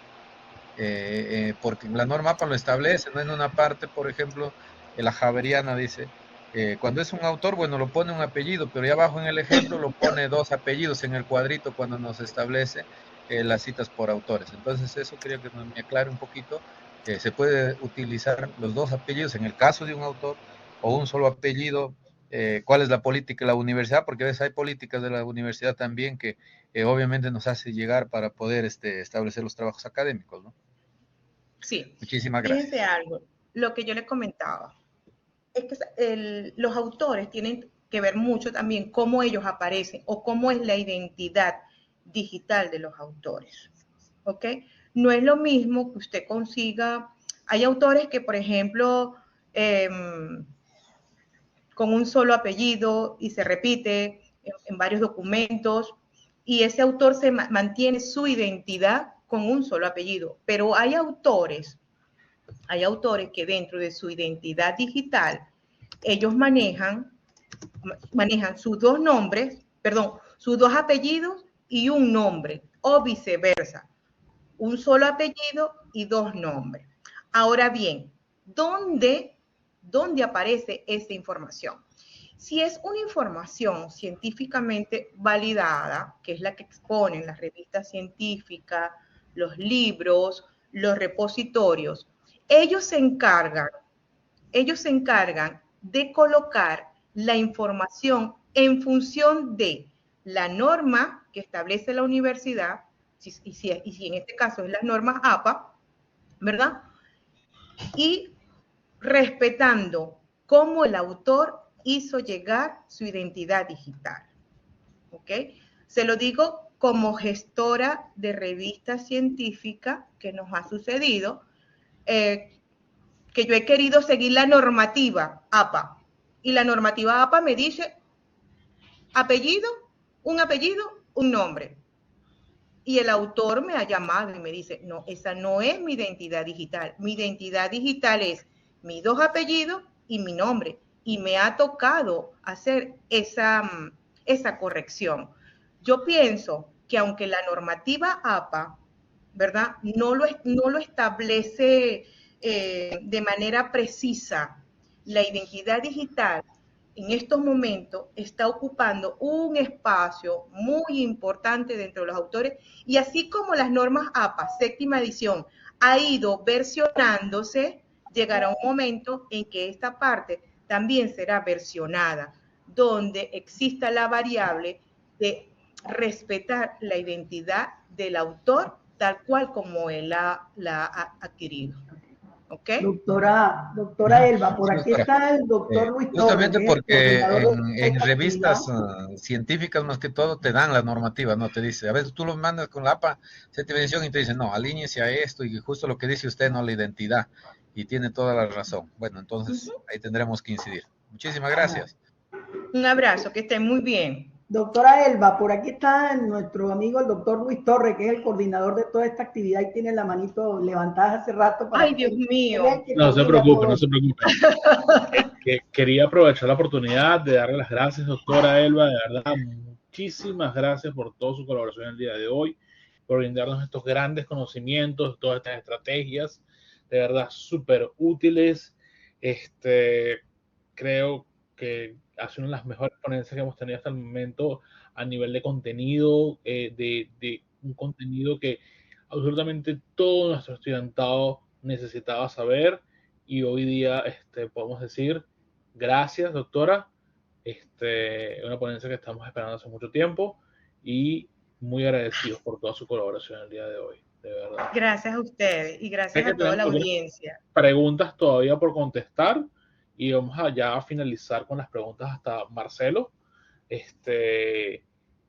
porque la norma APA lo establece, ¿no? En una parte, por ejemplo, la Javeriana dice, cuando es un autor, bueno, lo pone un apellido, pero ya abajo en el ejemplo lo pone 2 apellidos en el cuadrito cuando nos establece las citas por autores. Entonces eso quería que me aclare un poquito, que se puede utilizar los 2 apellidos en el caso de un autor, o un solo apellido. ¿Cuál es la política de la universidad? Porque a veces hay políticas de la universidad también que obviamente nos hace llegar para poder establecer los trabajos académicos, ¿no? Sí. Muchísimas gracias. Fíjense algo, lo que yo les comentaba, es que los autores tienen que ver mucho también cómo ellos aparecen o cómo es la identidad digital de los autores, ¿ok? No es lo mismo que usted consiga, hay autores que, por ejemplo, con un solo apellido y se repite en varios documentos, y ese autor se mantiene su identidad con un solo apellido, pero hay autores que dentro de su identidad digital, ellos manejan sus 2 nombres, sus 2 apellidos y un nombre, o viceversa. un solo apellido y 2 nombres. Ahora bien, ¿dónde aparece esa información? Si es una información científicamente validada, que es la que exponen las revistas científicas, los libros, los repositorios, ellos se encargan de colocar la información en función de la norma que establece la universidad, y si en este caso es la norma APA, ¿verdad? Y respetando cómo el autor hizo llegar su identidad digital, ¿ok? Se lo digo como gestora de revista científica que nos ha sucedido, que yo he querido seguir la normativa APA, y la normativa APA me dice apellido, un nombre. Y el autor me ha llamado y me dice, no, esa no es mi identidad digital. Mi identidad digital es mis 2 apellidos y mi nombre. Y me ha tocado hacer esa corrección. Yo pienso que aunque la normativa APA, ¿verdad?, no lo establece de manera precisa, la identidad digital en estos momentos está ocupando un espacio muy importante dentro de los autores, y así como las normas APA, 7ª edición, ha ido versionándose, llegará un momento en que esta parte también será versionada, donde exista la variable de respetar la identidad del autor tal cual como él la ha adquirido. ¿Ok? Doctora Elba, por aquí está el doctor Luis Torres. Justamente porque en revistas científicas más que todo te dan la normativa, ¿no? Te dice, a veces tú lo mandas con la APA, 7ª edición, y te dicen, no, alíñese a esto, y justo lo que dice usted, no la identidad, y tiene toda la razón. Bueno, entonces ahí tendremos que incidir. Muchísimas gracias. Un abrazo, que estén muy bien. Doctora Elba, por aquí está nuestro amigo el doctor Luis Torres, que es el coordinador de toda esta actividad y tiene la manito levantada hace rato. Ay, Dios mío. No se preocupe, no se preocupe. Quería aprovechar la oportunidad de darle las gracias, doctora Elba, de verdad, muchísimas gracias por toda su colaboración el día de hoy, por brindarnos estos grandes conocimientos, todas estas estrategias, de verdad súper útiles. Creo que ha sido una de las mejores ponencias que hemos tenido hasta el momento a nivel de contenido, de un contenido que absolutamente todo nuestro estudiantado necesitaba saber, y hoy día podemos decir gracias, doctora. Una ponencia que estamos esperando hace mucho tiempo y muy agradecidos por toda su colaboración el día de hoy, de verdad. Gracias a ustedes y gracias a toda la audiencia. Preguntas todavía por contestar y vamos ya a finalizar con las preguntas hasta Marcelo.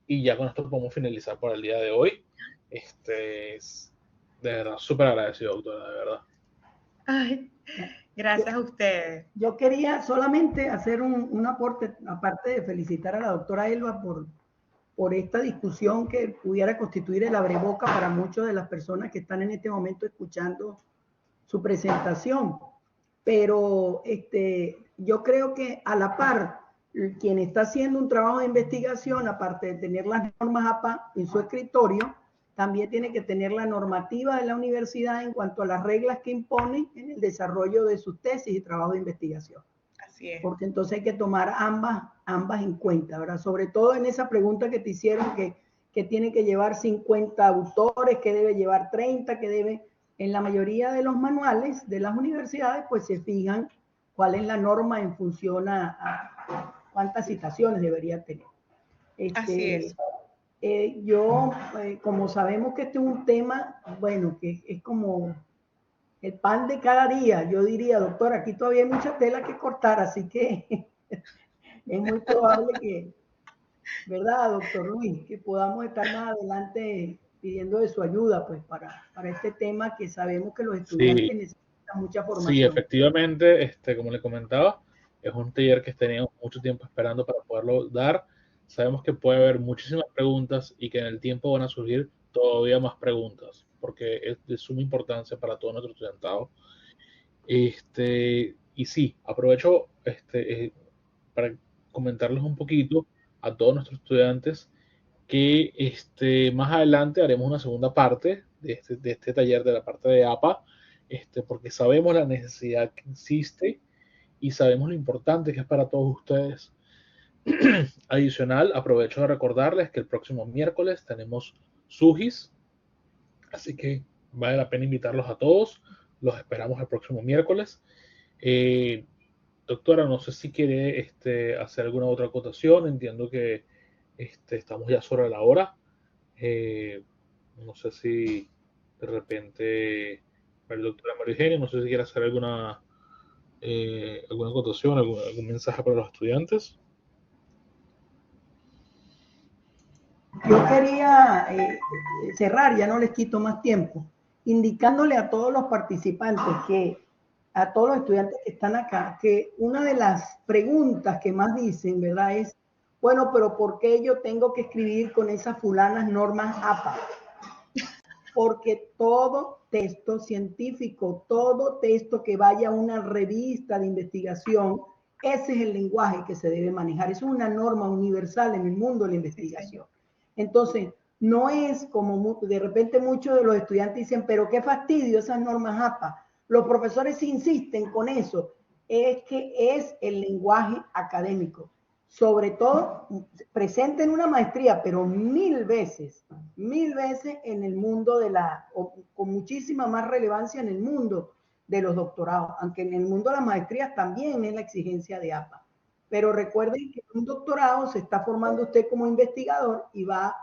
Y ya con esto podemos finalizar por el día de hoy. De verdad, súper agradecido, doctora, de verdad. Ay, gracias a ustedes. Yo quería solamente hacer un aporte, aparte de felicitar a la doctora Elba por esta discusión que pudiera constituir el abreboca para muchas de las personas que están en este momento escuchando su presentación. Pero yo creo que a la par, quien está haciendo un trabajo de investigación, aparte de tener las normas APA en su escritorio, también tiene que tener la normativa de la universidad en cuanto a las reglas que impone en el desarrollo de sus tesis y trabajo de investigación. Así es. Porque entonces hay que tomar ambas en cuenta, ¿verdad? Sobre todo en esa pregunta que te hicieron, que tiene que llevar 50 autores, que debe llevar 30, que debe... En la mayoría de los manuales de las universidades, pues se fijan cuál es la norma en función a cuántas citaciones debería tener. Así es. Como sabemos que este es un tema, bueno, que es como el pan de cada día, yo diría, doctora, aquí todavía hay mucha tela que cortar, así que es muy probable que, ¿verdad, doctor Luis? Que podamos estar más adelante pidiendo de su ayuda, pues, para este tema que sabemos que los estudiantes necesitan mucha formación. Sí, efectivamente, como le comentaba, es un taller que teníamos mucho tiempo esperando para poderlo dar. Sabemos que puede haber muchísimas preguntas y que en el tiempo van a surgir todavía más preguntas, porque es de suma importancia para todo nuestro estudiantado. Y sí, aprovecho para comentarles un poquito a todos nuestros estudiantes que más adelante haremos una segunda parte este taller de la parte de APA, porque sabemos la necesidad que existe y sabemos lo importante que es para todos ustedes. Adicional, aprovecho de recordarles que el próximo miércoles tenemos SUGIS, así que vale la pena invitarlos a todos. Los esperamos el próximo miércoles. Doctora, no sé si quiere hacer alguna otra acotación. Entiendo que estamos ya sobre la hora. No sé si de repente el doctora María Eugenia, no sé si quiere hacer alguna acotación, algún mensaje para los estudiantes. Yo quería cerrar, ya no les quito más tiempo, indicándole a todos los participantes, a todos los estudiantes que están acá, que una de las preguntas que más dicen, ¿verdad? Es, bueno, pero ¿por qué yo tengo que escribir con esas fulanas normas APA? Porque todo texto científico, todo texto que vaya a una revista de investigación, ese es el lenguaje que se debe manejar. Eso es una norma universal en el mundo de la investigación. Entonces, no es como de repente muchos de los estudiantes dicen, pero qué fastidio esas normas APA. Los profesores insisten con eso. Es que es el lenguaje académico. Sobre todo, presente en una maestría, pero mil veces en el mundo con muchísima más relevancia en el mundo de los doctorados, aunque en el mundo de las maestrías también es la exigencia de APA. Pero recuerden que en un doctorado se está formando usted como investigador y va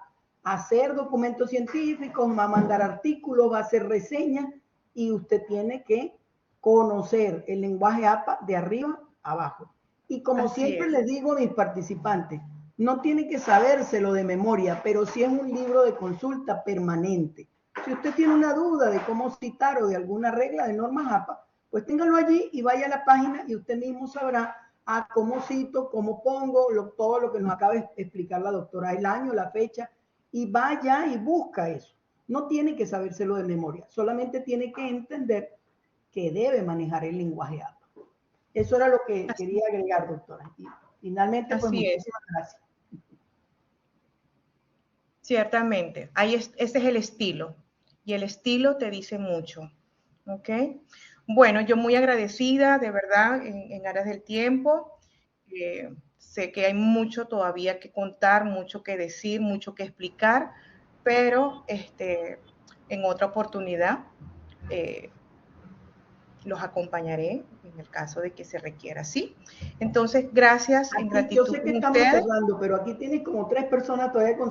a hacer documentos científicos, va a mandar artículos, va a hacer reseñas y usted tiene que conocer el lenguaje APA de arriba a abajo. Y como siempre les digo a mis participantes, no tiene que sabérselo de memoria, pero sí es un libro de consulta permanente. Si usted tiene una duda de cómo citar o de alguna regla de normas APA, pues téngalo allí y vaya a la página y usted mismo sabrá cómo cito, cómo pongo, todo lo que nos acaba de explicar la doctora, el año, la fecha, y vaya y busca eso. No tiene que sabérselo de memoria, solamente tiene que entender que debe manejar el lenguaje APA. Eso era lo que quería agregar, doctora. Y finalmente, pues muchísimas gracias. Ciertamente, ese es el estilo, y el estilo te dice mucho, ¿ok? Bueno, yo muy agradecida, de verdad, en aras del tiempo. Sé que hay mucho todavía que contar, mucho que decir, mucho que explicar, pero en otra oportunidad los acompañaré en el caso de que se requiera, ¿sí? Entonces, gracias, en gratitud. Yo sé que estamos cerrando, pero aquí tienes como 3 personas todavía con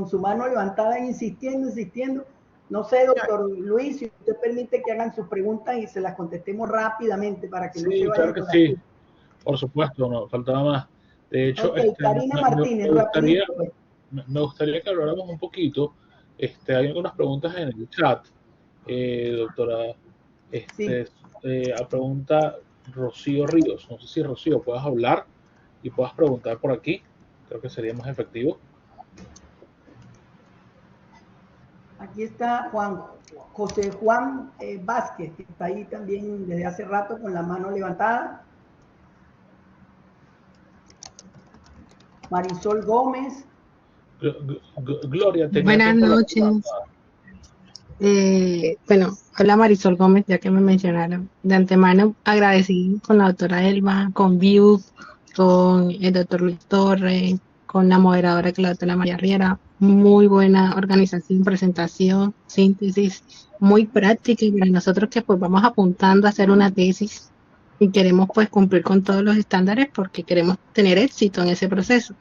su mano levantada, insistiendo. No sé, doctor Luis, si usted permite que hagan sus preguntas y se las contestemos rápidamente para que no se vayan. Claro que sí, por supuesto, no faltaba más. De hecho, Karina Martínez, me gustaría que habláramos un poquito. Hay algunas preguntas en el chat, doctora. Pregunta Rocío Ríos. No sé si, Rocío, puedas hablar y puedas preguntar por aquí. Creo que sería más efectivo. Aquí está José Juan Vázquez, que está ahí también desde hace rato con la mano levantada. Marisol Gómez. Gloria, buenas noches. Bueno, hola Marisol Gómez, ya que me mencionaron. De antemano agradecí con la doctora Elba, con Viu, con el doctor Luis Torre, con la moderadora que es la doctora María Riera. Muy buena organización, presentación, síntesis, muy práctica, y para nosotros que pues vamos apuntando a hacer una tesis y queremos pues cumplir con todos los estándares porque queremos tener éxito en ese proceso.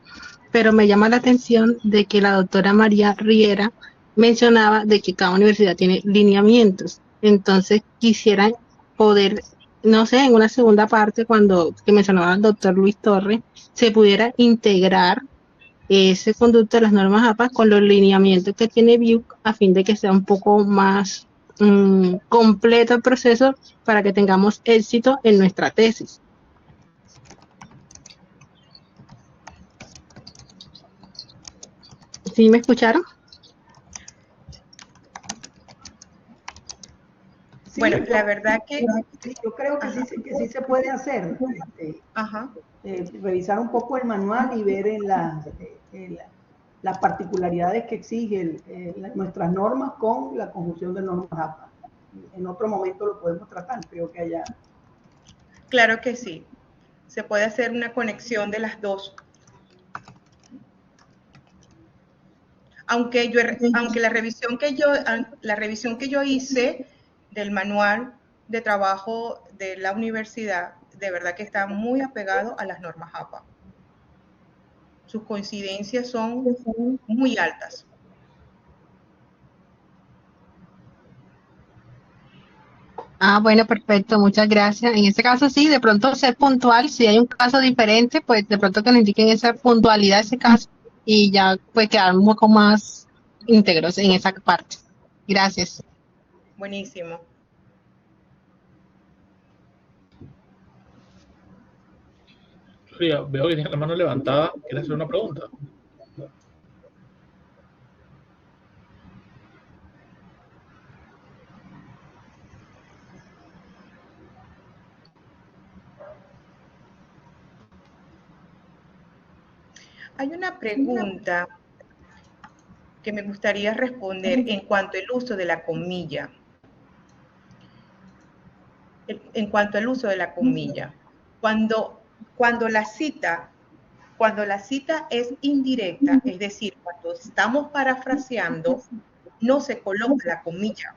Pero me llama la atención de que la doctora María Riera mencionaba de que cada universidad tiene lineamientos. Entonces quisiera poder, no sé, en una segunda parte, cuando que mencionaba el doctor Luis Torre, se pudiera integrar ese conducto de las normas APA con los lineamientos que tiene BIUC a fin de que sea un poco más completo el proceso para que tengamos éxito en nuestra tesis. ¿Sí me escucharon? Sí, bueno, la verdad que yo creo que sí se puede hacer. Revisar un poco el manual y ver las particularidades que exigen nuestras normas con la conjunción de normas APA. En otro momento lo podemos tratar, creo que allá. Claro que sí. Se puede hacer una conexión de las dos. Aunque la revisión que yo hice del manual de trabajo de la universidad, de verdad que está muy apegado a las normas APA. Sus coincidencias son muy altas. Ah, bueno, perfecto, muchas gracias. En este caso sí, de pronto ser puntual, si hay un caso diferente, pues de pronto que nos indiquen esa puntualidad de ese caso y ya pues quedar un poco más íntegros en esa parte. Gracias. Buenísimo. Veo que tiene la mano levantada. ¿Quieres hacer una pregunta? Hay una pregunta que me gustaría responder en cuanto al uso de la comilla. En cuanto al uso de la comilla. Cuando la cita es indirecta, es decir, cuando estamos parafraseando, no se coloca la comilla.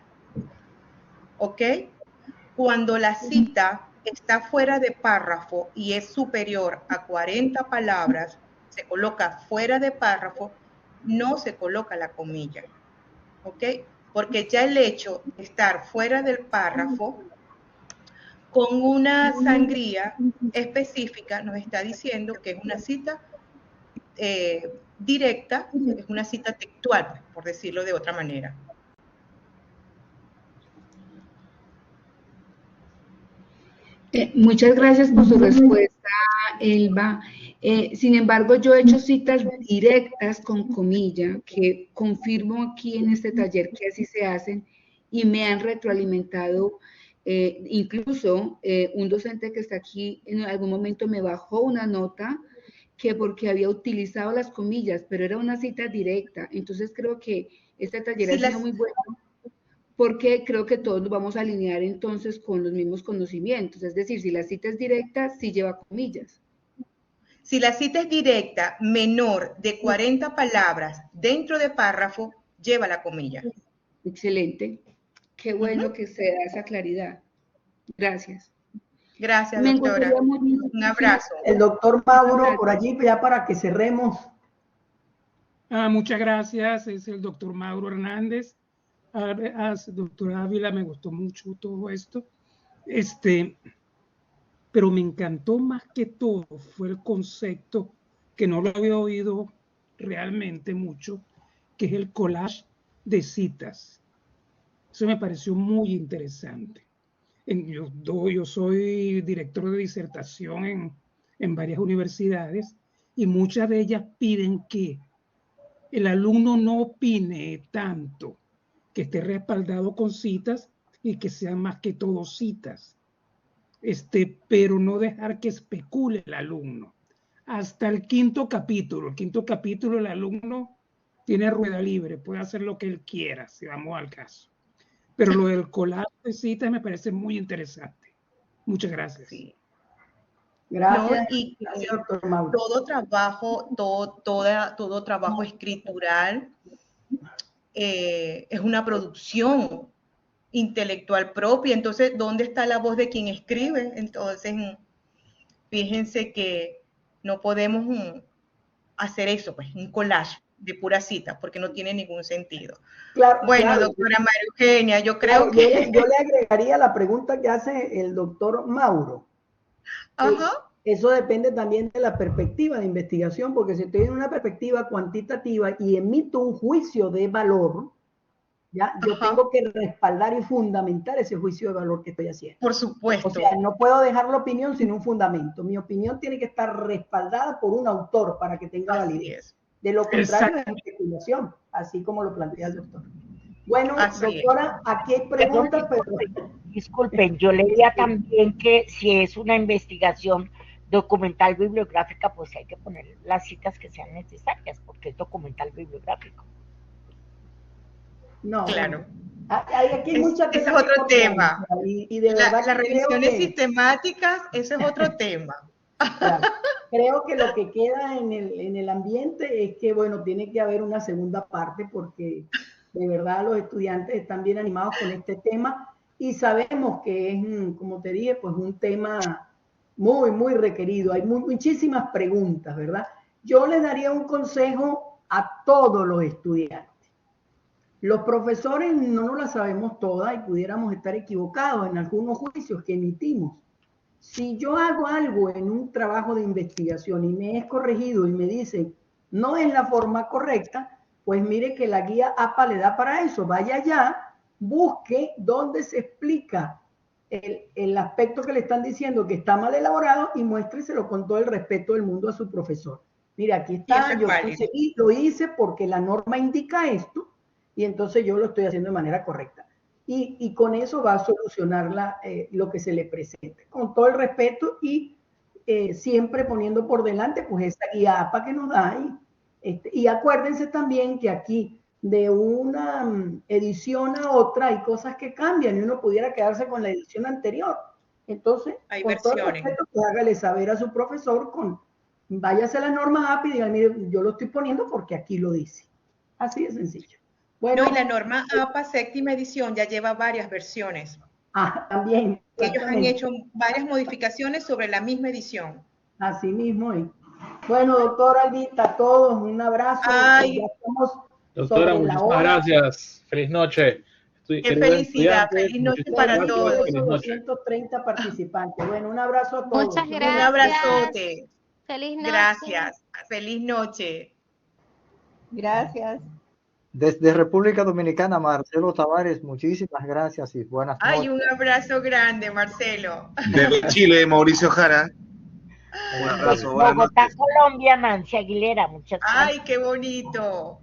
¿Ok? Cuando la cita está fuera de párrafo y es superior a 40 palabras, se coloca fuera de párrafo, no se coloca la comilla. ¿Ok? Porque ya el hecho de estar fuera del párrafo con una sangría específica nos está diciendo que es una cita directa, es una cita textual, por decirlo de otra manera. Muchas gracias por su respuesta, Elba. Sin embargo, yo he hecho citas directas con comilla, que confirmo aquí en este taller que así se hacen, y me han retroalimentado. Incluso un docente que está aquí en algún momento me bajó una nota que porque había utilizado las comillas, pero era una cita directa. Entonces creo que este taller ha sido muy bueno, porque creo que todos nos vamos a alinear entonces con los mismos conocimientos. Es decir, si la cita es directa, sí lleva comillas. Si la cita es directa, menor de 40 palabras dentro de párrafo, lleva la comilla. Excelente. Qué bueno que se da esa claridad. Gracias. Gracias, doctora. Un abrazo. El doctor Mauro por allí, ya para que cerremos. Muchas gracias. Es el doctor Mauro Hernández. Doctora Ávila, me gustó mucho todo esto. Pero me encantó más que todo fue el concepto, que no lo había oído realmente mucho, que es el collage de citas. Eso me pareció muy interesante. Yo soy director de disertación en varias universidades y muchas de ellas piden que el alumno no opine tanto, que esté respaldado con citas y que sean más que todo citas. Pero no dejar que especule el alumno. Hasta el quinto capítulo. El quinto capítulo el alumno tiene rueda libre, puede hacer lo que él quiera, si vamos al caso. Pero lo del collage de citas me parece muy interesante. Muchas gracias. Sí. Gracias. ¿No? Y todo trabajo escritural es una producción intelectual propia. Entonces, ¿dónde está la voz de quien escribe? Entonces, fíjense que no podemos hacer eso, pues, un collage de pura cita, porque no tiene ningún sentido. Claro, bueno, claro. Doctora María Eugenia, yo creo que... Yo le agregaría la pregunta que hace el doctor Mauro. Ajá. Eso depende también de la perspectiva de investigación, porque si estoy en una perspectiva cuantitativa y emito un juicio de valor, ¿ya? Yo tengo que respaldar y fundamentar ese juicio de valor que estoy haciendo. Por supuesto. O sea, no puedo dejar la opinión sin un fundamento. Mi opinión tiene que estar respaldada por un autor para que tenga validez. De lo contrario, es especulación, así como lo plantea el doctor. Bueno, doctora, aquí hay preguntas, pero... Disculpen, yo leía también que si es una investigación documental bibliográfica, pues hay que poner las citas que sean necesarias, porque es documental bibliográfico. No, Claro. Aquí hay mucha ese es otro tema. Y de verdad Las revisiones que, sistemáticas, ese es otro tema. claro, creo que lo que queda en el ambiente es que, bueno, tiene que haber una segunda parte porque de verdad los estudiantes están bien animados con este tema y sabemos que es, como te dije, pues un tema muy, muy requerido. Hay muchísimas preguntas, ¿verdad? Yo les daría un consejo a todos los estudiantes. Los profesores no nos la sabemos todas y pudiéramos estar equivocados en algunos juicios que emitimos. Si yo hago algo en un trabajo de investigación y me es corregido y me dicen no es la forma correcta, pues mire que la guía APA le da para eso. Vaya allá, busque dónde se explica el aspecto que le están diciendo que está mal elaborado y muéstreselo con todo el respeto del mundo a su profesor. Mira, aquí está, yo conseguí, lo hice porque la norma indica esto y entonces yo lo estoy haciendo de manera correcta. Y con eso va a solucionar lo que se le presente, con todo el respeto y siempre poniendo por delante pues esa guía APA que nos da. Y acuérdense también que aquí de una edición a otra hay cosas que cambian y uno pudiera quedarse con la edición anterior. Entonces, hay con versiones. todo el respeto, pues hágale saber a su profesor, váyase a las normas APA y diga, mire, yo lo estoy poniendo porque aquí lo dice. Así de sencillo. Bueno, no, y la norma APA séptima edición ya lleva varias versiones. También. Ellos han hecho varias modificaciones sobre la misma edición. Así mismo. Bueno, doctora Albita, a todos un abrazo. Ay, ya estamos doctora, sobre la muchísimas hora. gracias. Feliz noche. Qué felicidad. Feliz noche para todos. 230 participantes. Bueno, un abrazo a todos. Muchas gracias. Un abrazote. Feliz noche. Gracias. Feliz noche. Gracias. Desde República Dominicana, Marcelo Tavares, muchísimas gracias y buenas noches. Ay, un abrazo grande, Marcelo. Desde Chile, Mauricio Jara. Un abrazo. Bogotá, Colombia, Nancy Aguilera, muchas gracias. Ay, qué bonito.